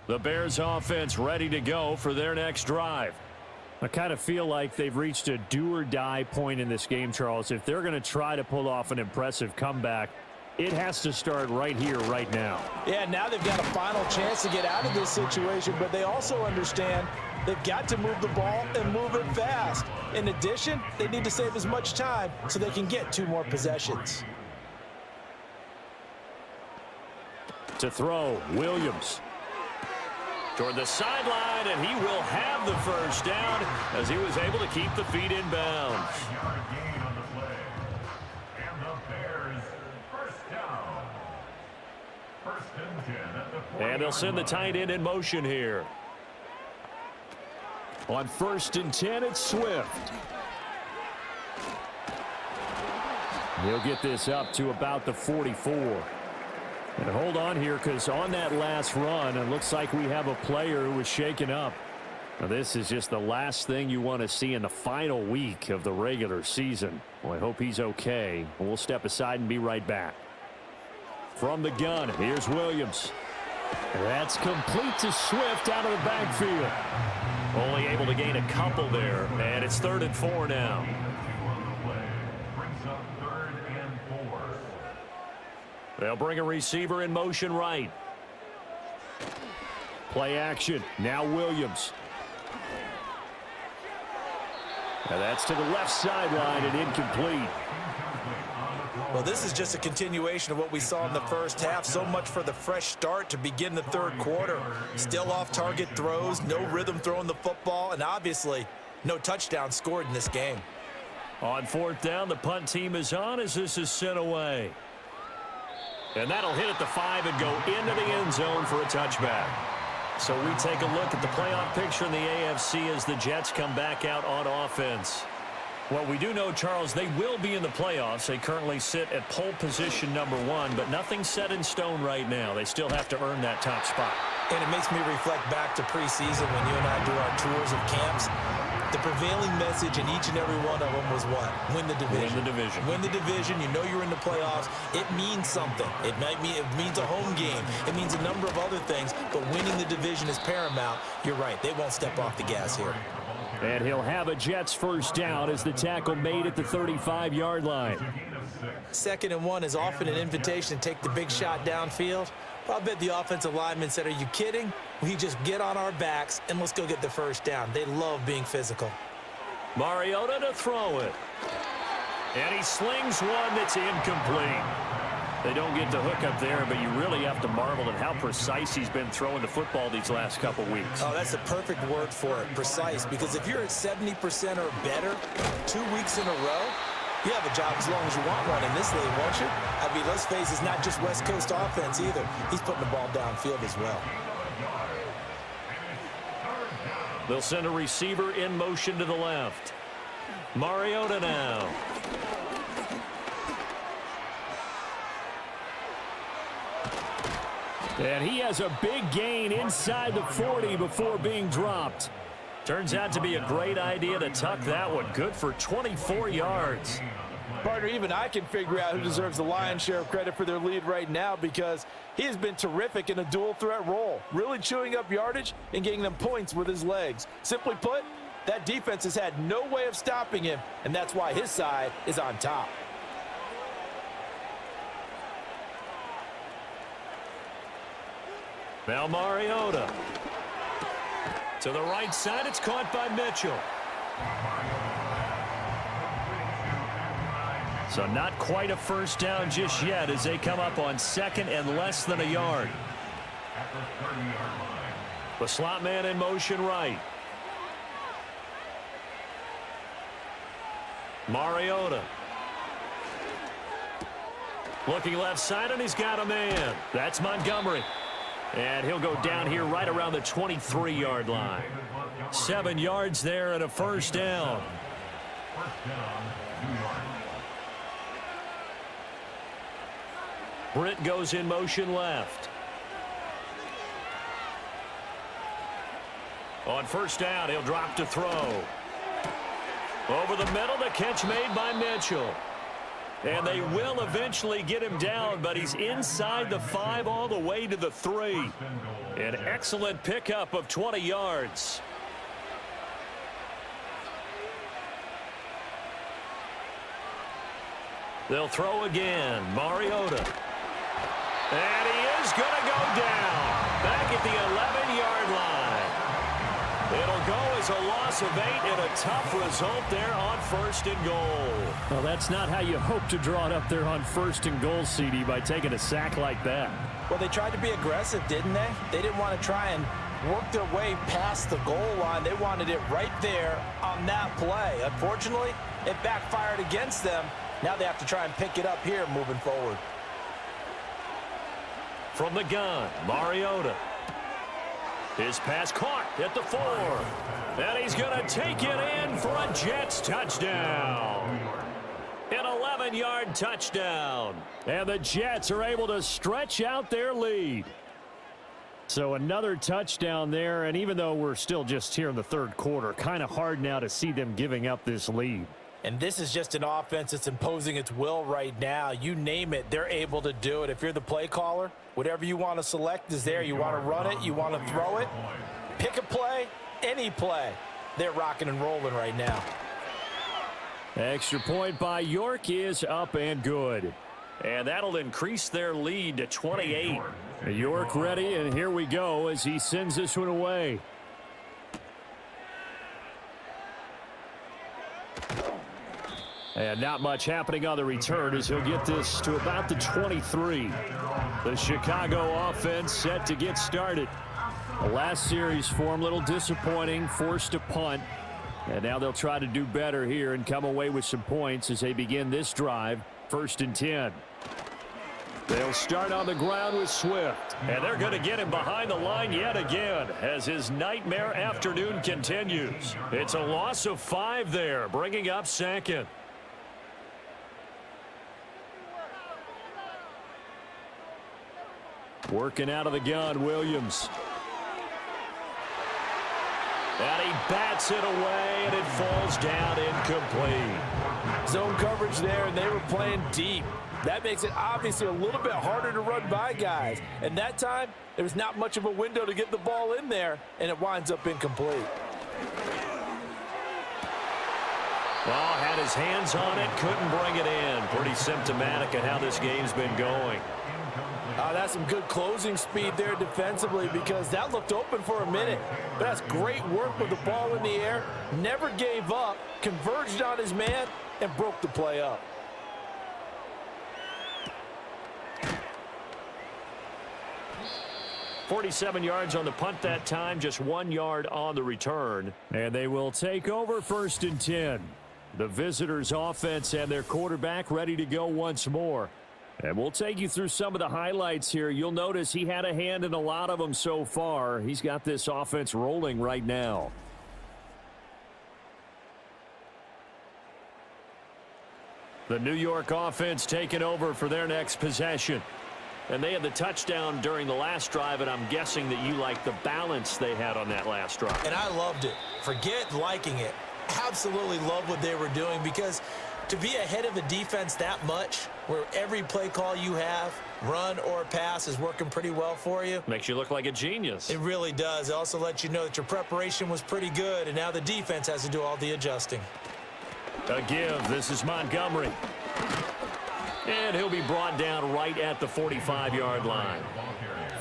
The Bears offense ready to go for their next drive. I kind of feel like they've reached a do-or-die point in this game, Charles. If they're going to try to pull off an impressive comeback, it has to start right here, right now. Yeah, now they've got a final chance to get out of this situation, but they also understand they've got to move the ball and move it fast. In addition, they need to save as much time so they can get 2 more possessions. To throw, Williams. Toward the sideline, and he will have the first down as he was able to keep the feet in bounds. And they'll send the tight end in motion here. On 1st and 10, it's Swift. He'll get this up to about the 44. And hold on here, because on that last run, it looks like we have a player who was shaken up. Now, this is just the last thing you want to see in the final week of the regular season. Well, I hope he's okay. We'll step aside and be right back. From the gun, here's Williams. That's complete to Swift out of the backfield. Only able to gain a couple there, and it's 3rd and 4 now. They'll bring a receiver in motion right. Play action. Now Williams. Now that's to the left sideline and incomplete. Well, this is just a continuation of what we saw in the first half. So much for the fresh start to begin the 3rd quarter. Still off-target throws, no rhythm throwing the football, and obviously no touchdown scored in this game. On 4th down, the punt team is on as this is sent away. And that'll hit at the 5 and go into the end zone for a touchback. So we take a look at the playoff picture in the AFC as the Jets come back out on offense. Well, we do know, Charles, they will be in the playoffs. They currently sit at pole position number 1, but nothing's set in stone right now. They still have to earn that top spot. And it makes me reflect back to preseason when you and I do our tours of camps. The prevailing message in each and every one of them was what? Win the division. Win the division. Win the division. You know you're in the playoffs. It means something. It means a home game. It means a number of other things, but winning the division is paramount. You're right. They won't step off the gas here. And he'll have a Jets first down as the tackle made at the 35-yard line. 2nd and 1 is often an invitation to take the big shot downfield. I bet the offensive lineman said, are you kidding? We just get on our backs and let's go get the first down. They love being physical. Mariota to throw it. And he slings one that's incomplete. They don't get the hook up there, but you really have to marvel at how precise he's been throwing the football these last couple weeks. Oh, that's the perfect word for it, precise, because if you're at 70% or better 2 weeks in a row, you have a job as long as you want one in this league, won't you? I mean, let's face it, it's not just West Coast offense either. He's putting the ball downfield as well. They'll send a receiver in motion to the left. Mariota now. And he has a big gain inside the 40 before being dropped. Turns out to be a great idea to tuck that one. Good for 24 yards. Partner, even I can figure out who deserves the lion's share of credit for their lead right now because he has been terrific in a dual threat role, really chewing up yardage and getting them points with his legs. Simply put, that defense has had no way of stopping him, and that's why his side is on top. Now Mariota. To the right side, it's caught by Mitchell. So not quite a first down just yet as they come up on second and less than a yard. The slot man in motion right. Mariota. Looking left side, and he's got a man. That's Montgomery. And he'll go down here right around the 23-yard line. 7 yards there and a first down. Britt goes in motion left. On first down, he'll drop to throw. Over the middle, the catch made by Mitchell. And they will eventually get him down, but he's inside the 5 all the way to the 3. An excellent pickup of 20 yards. They'll throw again. Mariota. And he is going to go down. Back at the 11-yard line. It'll go as a loss of 8 and a tough result there on first and goal. Well, that's not how you hope to draw it up there on first and goal, CD, by taking a sack like that. Well, they tried to be aggressive, didn't they? They didn't want to try and work their way past the goal line. They wanted it right there on that play. Unfortunately, it backfired against them. Now they have to try and pick it up here moving forward. From the gun, Mariota. His pass caught at the 4. And he's going to take it in for a Jets touchdown. An 11-yard touchdown. And the Jets are able to stretch out their lead. So another touchdown there, and even though we're still just here in the third quarter, kind of hard now to see them giving up this lead. And this is just an offense that's imposing its will right now. You name it, they're able to do it. If you're the play caller, whatever you want to select is there. You want to run it, you want to throw it, pick a play, any play. They're rocking and rolling right now. Extra point by York is up and good. And that'll increase their lead to 28. York ready, and here we go as he sends this one away. And not much happening on the return as he'll get this to about the 23. The Chicago offense set to get started. The last series for him, a little disappointing, forced a punt. And now they'll try to do better here and come away with some points as they begin this drive. 1st and 10. They'll start on the ground with Swift. And they're going to get him behind the line yet again as his nightmare afternoon continues. It's a loss of 5 there, bringing up 2nd. Working out of the gun, Williams. And he bats it away, and it falls down incomplete. Zone coverage there, and they were playing deep. That makes it obviously a little bit harder to run by guys. And that time, there was not much of a window to get the ball in there, and it winds up incomplete. Well, had his hands on it, couldn't bring it in. Pretty symptomatic of how this game's been going. That's some good closing speed there defensively, because that looked open for a minute. But that's great work with the ball in the air. Never gave up, converged on his man, and broke the play up. .47 yards on the punt that time, just 1 yard on the return. And they will take over 1st and 10. The visitors' offense and their quarterback ready to go once more. And we'll take you through some of the highlights here. You'll notice he had a hand in a lot of them so far. He's got this offense rolling right now. The New York offense taking over for their next possession. And they had the touchdown during the last drive, and I'm guessing that you like the balance they had on that last drive. And I loved it. Forget liking it. Absolutely love what they were doing, because to be ahead of a defense that much, where every play call you have, run or pass, is working pretty well for you. Makes you look like a genius. It really does. It also lets you know that your preparation was pretty good, and now the defense has to do all the adjusting. A give. This is Montgomery. And he'll be brought down right at the 45-yard line.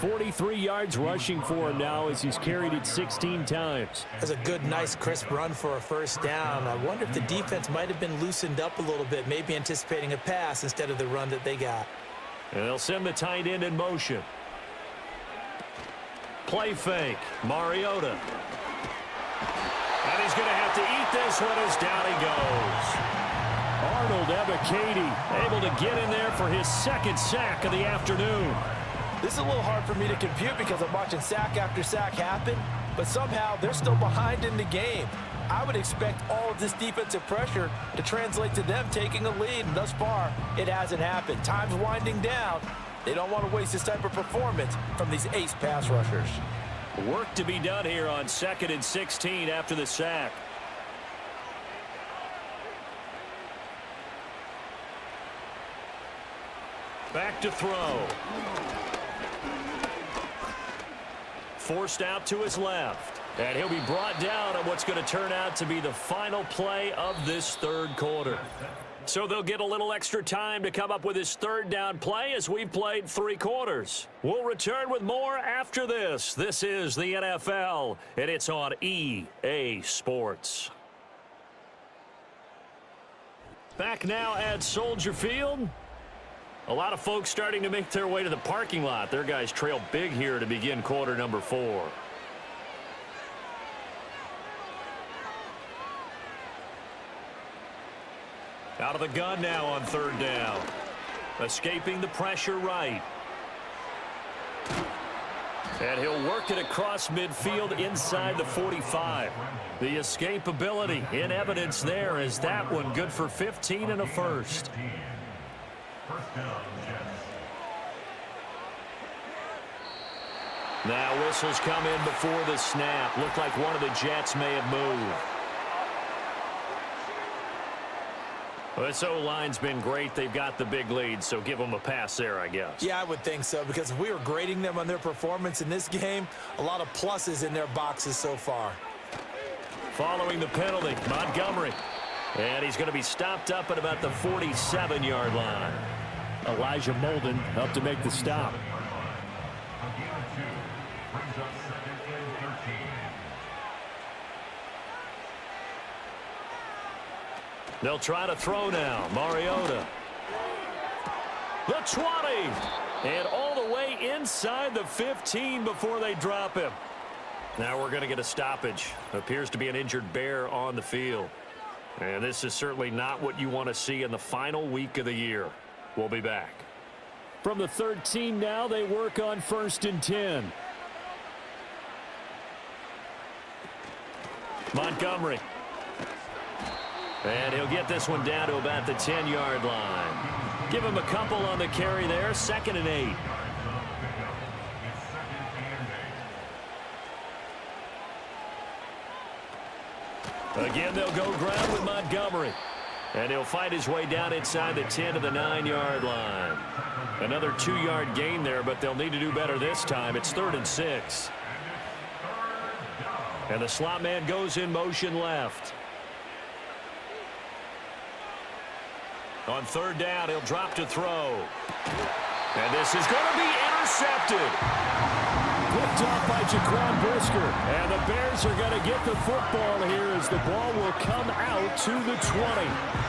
43 yards rushing for him now as he's carried it 16 times. That's a good, nice, crisp run for a first down. I wonder if the defense might have been loosened up a little bit, maybe anticipating a pass instead of the run that they got. And they'll send the tight end in motion. Play fake. Mariota. And he's going to have to eat this one as down he goes. Arnold Ebiketie able to get in there for his 2nd sack of the afternoon. This is a little hard for me to compute because I'm watching sack after sack happen, but somehow they're still behind in the game. I would expect all of this defensive pressure to translate to them taking a lead, and thus far, it hasn't happened. Time's winding down. They don't want to waste this type of performance from these ace pass rushers. Work to be done here on 2nd and 16 after the sack. Back to throw. Forced out to his left. And he'll be brought down on what's going to turn out to be the final play of this 3rd quarter. So they'll get a little extra time to come up with his 3rd down play as we've played 3 quarters. We'll return with more after this. This is the NFL, and it's on EA Sports. Back now at Soldier Field. A lot of folks starting to make their way to the parking lot. Their guys trail big here to begin quarter number 4. Out of the gun now on 3rd down. Escaping the pressure right. And he'll work it across midfield inside the 45. The escapability in evidence there is that one good for 15 and a first. Now whistles come in before the snap. Looked like one of the Jets may have moved. Well, this O-line's been great. They've got the big lead, so give them a pass there, I guess. Yeah, I would think so, because if we were grading them on their performance in this game, a lot of pluses in their boxes so far. Following the penalty, Montgomery. And he's going to be stopped up at about the 47-yard line. Elijah Molden up to make the stop. They'll try to throw now. Mariota. The 20. And all the way inside the 15 before they drop him. Now we're going to get a stoppage. Appears to be an injured Bear on the field. And this is certainly not what you want to see in the final week of the year. We'll be back. From the 13 now, they work on 1st and 10. Montgomery. And he'll get this one down to about the 10-yard line. Give him a couple on the carry there. 2nd and 8. Again, they'll go ground with Montgomery. And he'll fight his way down inside the 10 to the 9-yard line. Another 2-yard gain there, but they'll need to do better this time. It's 3rd and 6. And the slot man goes in motion left. On third down, he'll drop to throw. And this is going to be intercepted. Picked off by Jaquan Brisker. And the Bears are going to get the football here as the ball will come out to the 20.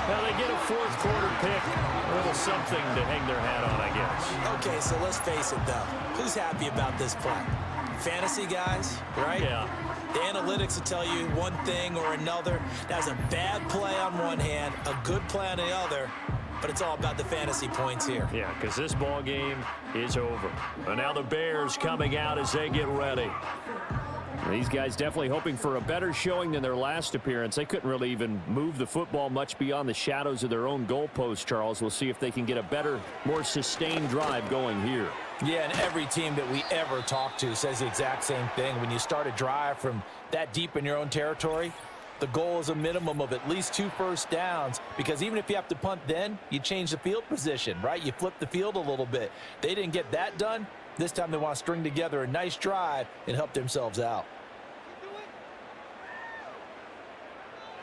Now they get a fourth quarter pick. A little something to hang their hat on, I guess. Okay, so let's face it, though. Who's happy about this play? Fantasy guys, right? Yeah. The analytics will tell you one thing or another. That's a bad play on one hand, a good play on the other, but it's all about the fantasy points here. Yeah, because this ball game is over. And now the Bears coming out as they get ready. These guys definitely hoping for a better showing than their last appearance. They couldn't really even move the football much beyond the shadows of their own goalpost, Charles. We'll see if they can get a better, more sustained drive going here. Yeah, and every team that we ever talk to says the exact same thing. When you start a drive from that deep in your own territory, the goal is a minimum of at least 2 first downs, because even if you have to punt then, you change the field position, right? You flip the field a little bit. They didn't get that done. This time they want to string together a nice drive and help themselves out.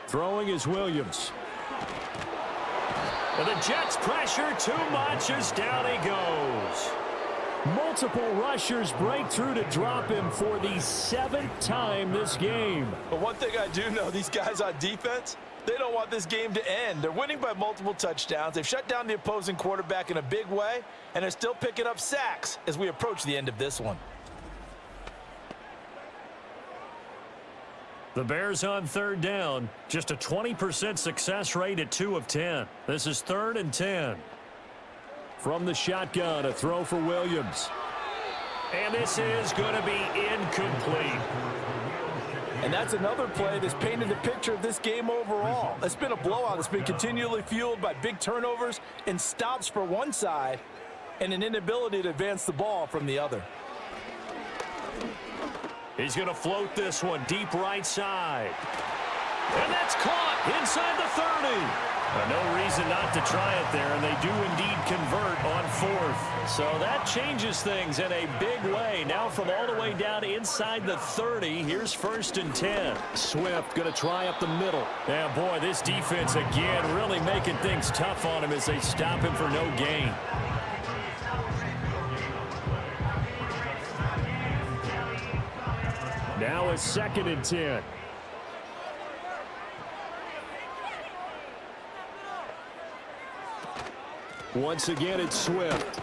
Throwing is Williams. And the Jets pressure too much as down he goes. Multiple rushers break through to drop him for the 7th time this game. But one thing I do know, these guys on defense, they don't want this game to end. They're winning by multiple touchdowns. They've shut down the opposing quarterback in a big way, and they're still picking up sacks as we approach the end of this one. The Bears on third down. Just a 20% success rate at 2 of 10. This is 3rd and 10. From the shotgun, a throw for Williams. And this is going to be incomplete. And that's another play that's painted the picture of this game overall. It's been a blowout. It's been continually fueled by big turnovers and stops for one side and an inability to advance the ball from the other. He's going to float this one deep right side. And that's caught inside the 30. No reason not to try it there, and they do indeed convert on 4th. So that changes things in a big way. Now from all the way down inside the 30, here's 1st and 10. Swift going to try up the middle. Yeah, boy, this defense again really making things tough on him as they stop him for no gain. Now a 2nd and 10. Once again, it's Swift.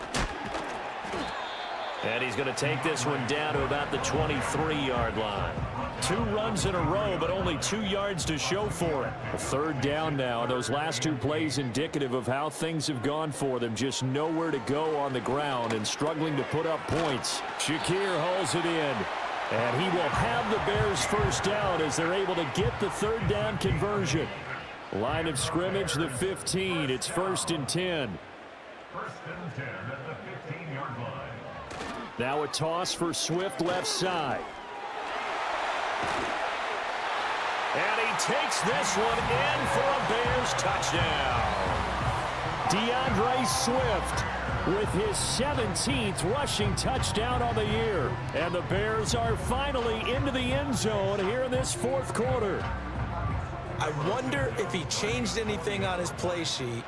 And he's going to take this one down to about the 23-yard line. 2 runs in a row, but only 2 yards to show for it. A 3rd down now. Those last 2 plays indicative of how things have gone for them. Just nowhere to go on the ground and struggling to put up points. Shakir hauls it in. And he will have the Bears 1st down as they're able to get the 3rd down conversion. Line of scrimmage, the 15. It's 1st and 10. 1st and 10 at the 15-yard line. Now a toss for Swift left side. And he takes this one in for a Bears touchdown. DeAndre Swift with his 17th rushing touchdown on the year. And the Bears are finally into the end zone here in this 4th quarter. I wonder if he changed anything on his play sheet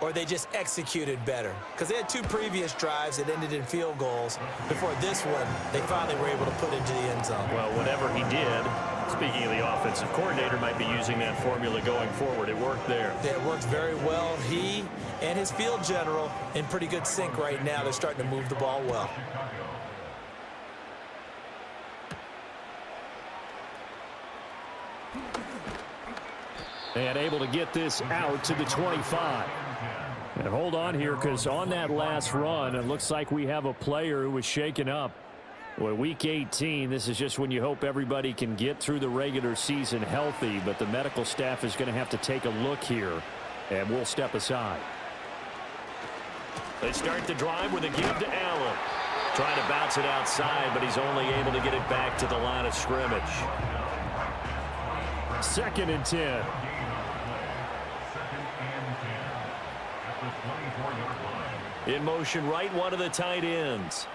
or they just executed better. Because they had 2 previous drives that ended in field goals. Before this one, they finally were able to put into the end zone. Well, whatever he did, speaking of the offensive coordinator, might be using that formula going forward. It worked there. It worked very well. He and his field general in pretty good sync right now. They're starting to move the ball well. And able to get this out to the 25. And hold on here, because on that last run, it looks like we have a player who was shaken up. Well, week 18, this is just when you hope everybody can get through the regular season healthy, but the medical staff is going to have to take a look here, and we'll step aside. They start the drive with a give to Allen. Trying to bounce it outside, but he's only able to get it back to the line of scrimmage. 2nd and 10. In motion, right one of the tight ends.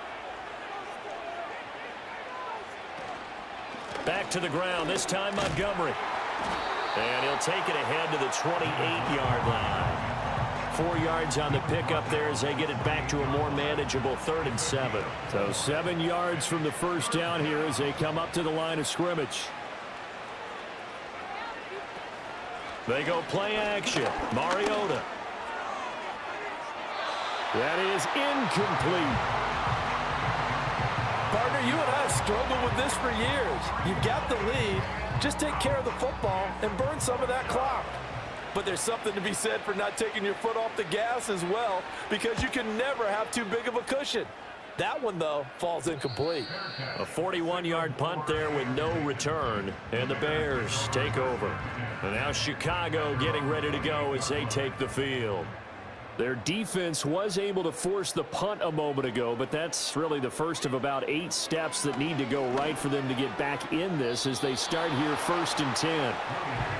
Back to the ground, this time Montgomery. And he'll take it ahead to the 28-yard line. 4 yards on the pickup there as they get it back to a more manageable 3rd and 7. So 7 yards from the first down here as they come up to the line of scrimmage. They go play action. Mariota. That is incomplete. Partner, you and I have struggled with this for years. You've got the lead. Just take care of the football and burn some of that clock. But there's something to be said for not taking your foot off the gas as well, because you can never have too big of a cushion. That one, though, falls incomplete. A 41-yard punt there with no return, and the Bears take over. And now Chicago getting ready to go as they take the field. Their defense was able to force the punt a moment ago, but that's really the first of about 8 steps that need to go right for them to get back in this as they start here 1st and 10.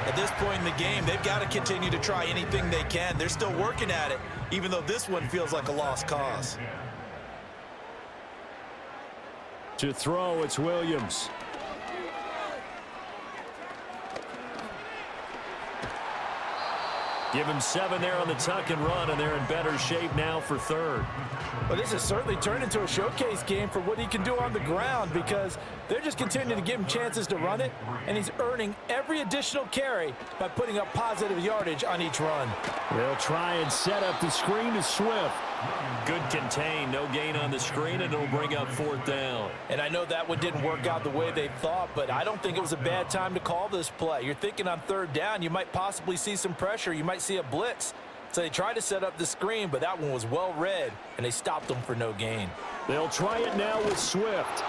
At this point in the game, they've got to continue to try anything they can. They're still working at it, even though this one feels like a lost cause. To throw, it's Williams. Give him 7 there on the tuck and run, and they're in better shape now for 3rd. Well, this has certainly turned into a showcase game for what he can do on the ground, because they're just continuing to give him chances to run it, and he's earning every additional carry by putting up positive yardage on each run. They'll try and set up the screen to Swift. Good contain, no gain on the screen, and it'll bring up 4th down. And I know that one didn't work out the way they thought, but I don't think it was a bad time to call this play. You're thinking on 3rd down, you might possibly see some pressure. You might see a blitz. So they tried to set up the screen, but that one was well read, and they stopped them for no gain. They'll try it now with Swift.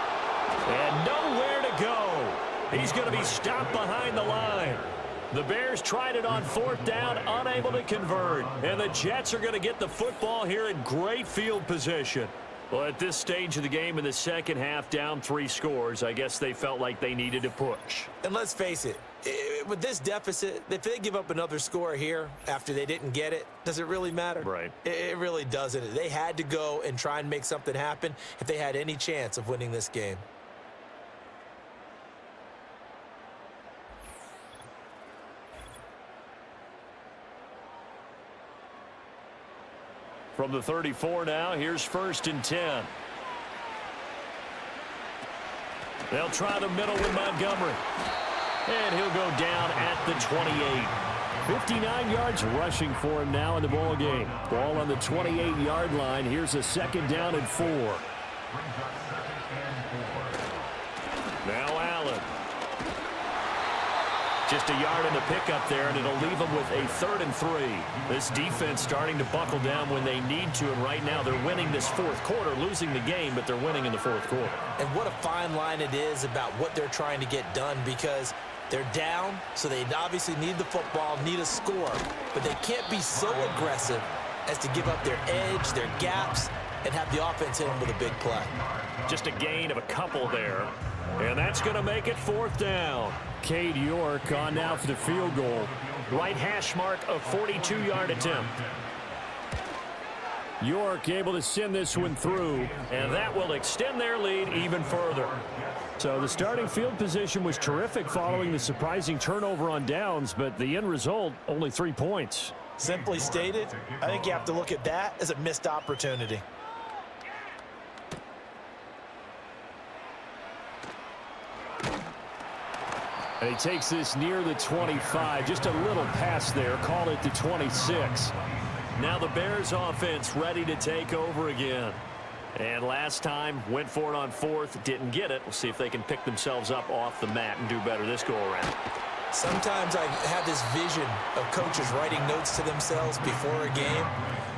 And nowhere to go. He's going to be stopped behind the line. The Bears tried it on 4th down, unable to convert. And the Jets are going to get the football here in great field position. Well, at this stage of the game in the second half, down 3 scores, I guess they felt like they needed to push. And let's face it, with this deficit, if they give up another score here after they didn't get it, does it really matter? Right. It really doesn't. They had to go and try and make something happen if they had any chance of winning this game. From the 34 now, here's 1st and 10. They'll try the middle with Montgomery. And he'll go down at the 28. 59 yards rushing for him now in the ball game. Ball on the 28-yard line. Here's a 2nd down and 4. Now Allen. Just a yard in the pickup there, and it'll leave them with a 3rd and 3. This defense starting to buckle down when they need to, and right now they're winning this 4th quarter, losing the game, but they're winning in the 4th quarter. And what a fine line it is about what they're trying to get done, because they're down, so they obviously need the football, need a score, but they can't be so aggressive as to give up their edge, their gaps, and have the offense hit them with a big play. Just a gain of a couple there, and that's going to make it 4th down. Cade York on now for the field goal. Right hash mark of 42-yard attempt. York able to send this one through. And that will extend their lead even further. So the starting field position was terrific following the surprising turnover on downs, but the end result, only 3 points. Simply stated, I think you have to look at that as a missed opportunity. And he takes this near the 25. Just a little pass there. Called it the 26. Now the Bears offense ready to take over again. And last time, went for it on 4th, didn't get it. We'll see if they can pick themselves up off the mat and do better this go-around. Sometimes I have this vision of coaches writing notes to themselves before a game.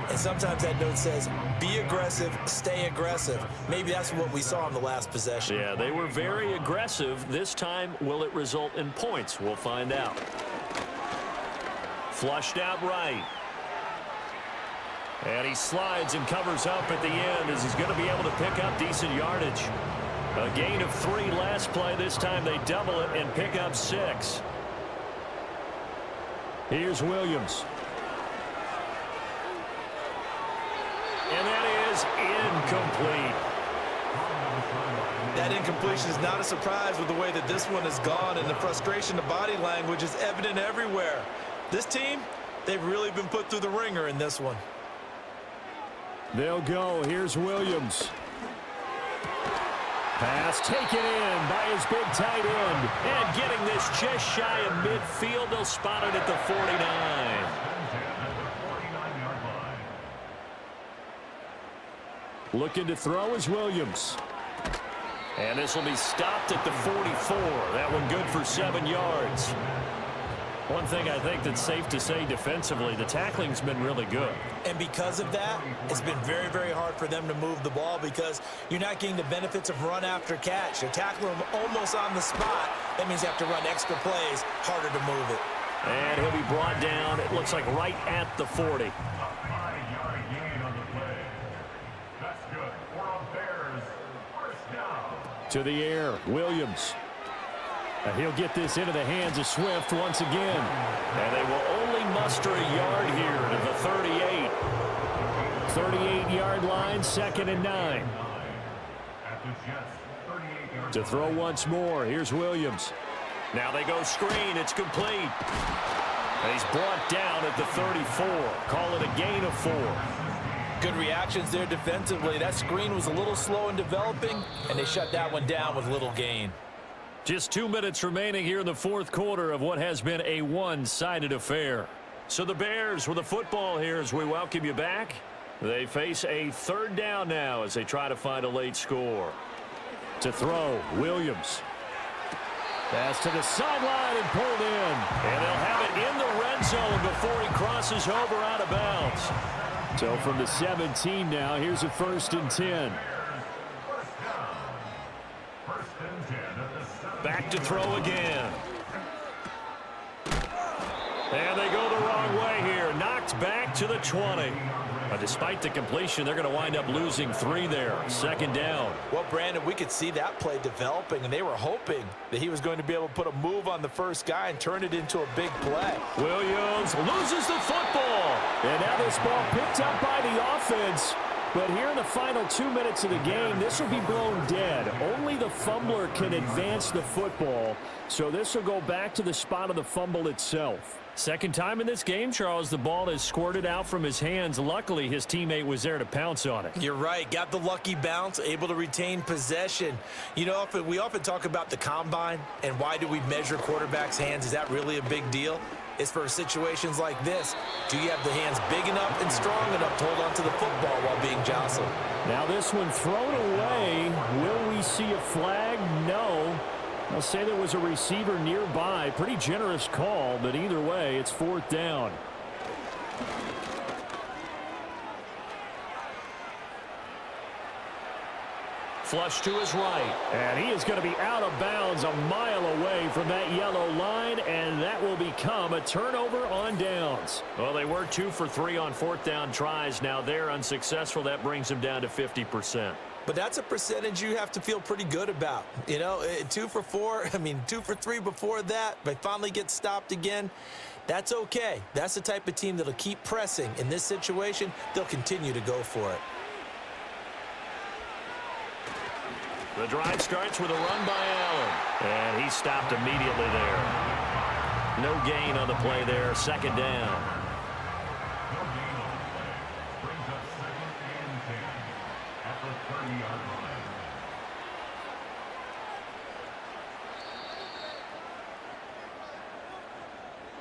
And sometimes that note says, be aggressive, stay aggressive. Maybe that's what we saw in the last possession. Yeah, they were very aggressive. This time, will it result in points? We'll find out. Flushed out right. And he slides and covers up at the end as he's going to be able to pick up decent yardage. A gain of 3 last play. This time they double it and pick up 6. Here's Williams. And that is incomplete. That incompletion is not a surprise with the way that this one has gone, and the frustration, the body language is evident everywhere. This team, They've really been put through the ringer in this one. They'll go. Here's Williams. Pass taken in by his big tight end. And getting this just shy of midfield. They'll spot it at the 49. Looking to throw is Williams. And this will be stopped at the 44. That one good for 7 yards. One thing I think that's safe to say defensively, the tackling's been really good. And because of that, it's been very, very hard for them to move the ball because you're not getting the benefits of run after catch. You're tackling them almost on the spot. That means you have to run extra plays, harder to move it. And he'll be brought down, it looks like right at the 40. A 5-yard gain on the play. That's good for a Bears first down. To the air, Williams. And he'll get this into the hands of Swift once again. And they will only muster a yard here to the 38. 38-yard line, 2nd and 9. At the Jets, 38-yard To throw once more, here's Williams. Now they go screen, it's complete. And he's brought down at the 34. Call it a gain of 4. Good reactions there defensively. That screen was a little slow in developing, and they shut that one down with little gain. Just 2 minutes remaining here in the fourth quarter of what has been a one-sided affair. So the Bears with the football here as we welcome you back. They face a 3rd down now as they try to find a late score. To throw, Williams. Pass to the sideline and pulled in. And they'll have it in the red zone before he crosses over out of bounds. So from the 17 now, here's a 1st and 10. Back to throw again. And they go the wrong way here. Knocked back to the 20. But despite the completion, they're going to wind up losing 3 there. 2nd down. Well, Brandon, we could see that play developing, and they were hoping that he was going to be able to put a move on the first guy and turn it into a big play. Williams loses the football. And now this ball picked up by the offense. But here in the final 2 minutes of the game, this will be blown dead. Only the fumbler can advance the football. So this will go back to the spot of the fumble itself. Second time in this game, Charles, the ball has squirted out from his hands. Luckily, his teammate was there to pounce on it. You're right. Got the lucky bounce, able to retain possession. You know, we often talk about the combine and why do we measure quarterbacks' hands. Is that really a big deal? It's for situations like this. Do you have the hands big enough and strong enough to hold on to the football while being jostled? Now this one thrown away. Will we see a flag? No. I'll say there was a receiver nearby. Pretty generous call, but either way, it's 4th down. Flush to his right. And he is going to be out of bounds a mile away from that yellow line, and that will become a turnover on downs. Well, they were 2 for 3 on 4th down tries. Now they're unsuccessful. That brings them down to 50%. But that's a percentage you have to feel pretty good about. You know, 2 for 4, 2 for 3 before that, but finally get stopped again. That's okay. That's the type of team that'll keep pressing. In this situation, they'll continue to go for it. The drive starts with a run by Allen. And he stopped immediately there. No gain on the play there. 2nd down.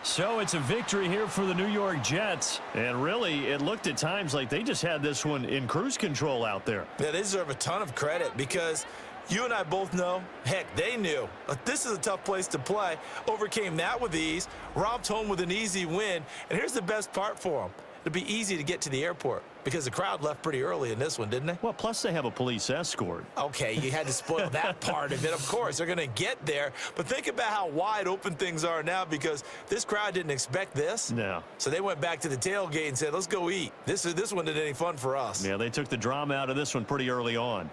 So it's a victory here for the New York Jets. And really, it looked at times like they just had this one in cruise control out there. Yeah, they deserve a ton of credit because you and I both know, heck, they knew. This is a tough place to play. Overcame that with ease, romped home with an easy win. And here's the best part for them. It'll be easy to get to the airport because the crowd left pretty early in this one, didn't they? Well, plus they have a police escort. Okay, you had to spoil that part of it. Of course, they're going to get there. But think about how wide open things are now because this crowd didn't expect this. No. So they went back to the tailgate and said, let's go eat. This one isn't any fun for us. Yeah, they took the drama out of this one pretty early on.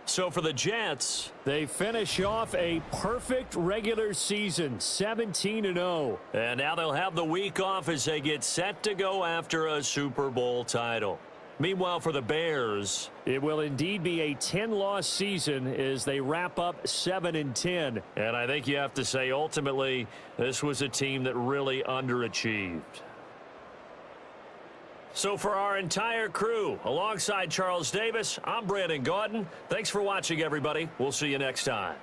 So for the Jets, they finish off a perfect regular season, 17-0. And now they'll have the week off as they get set to go after a Super Bowl title. Meanwhile, for the Bears, it will indeed be a 10-loss season as they wrap up 7-10. and I think you have to say, ultimately, this was a team that really underachieved. So for our entire crew, alongside Charles Davis, I'm Brandon Gaudin. Thanks for watching, everybody. We'll see you next time.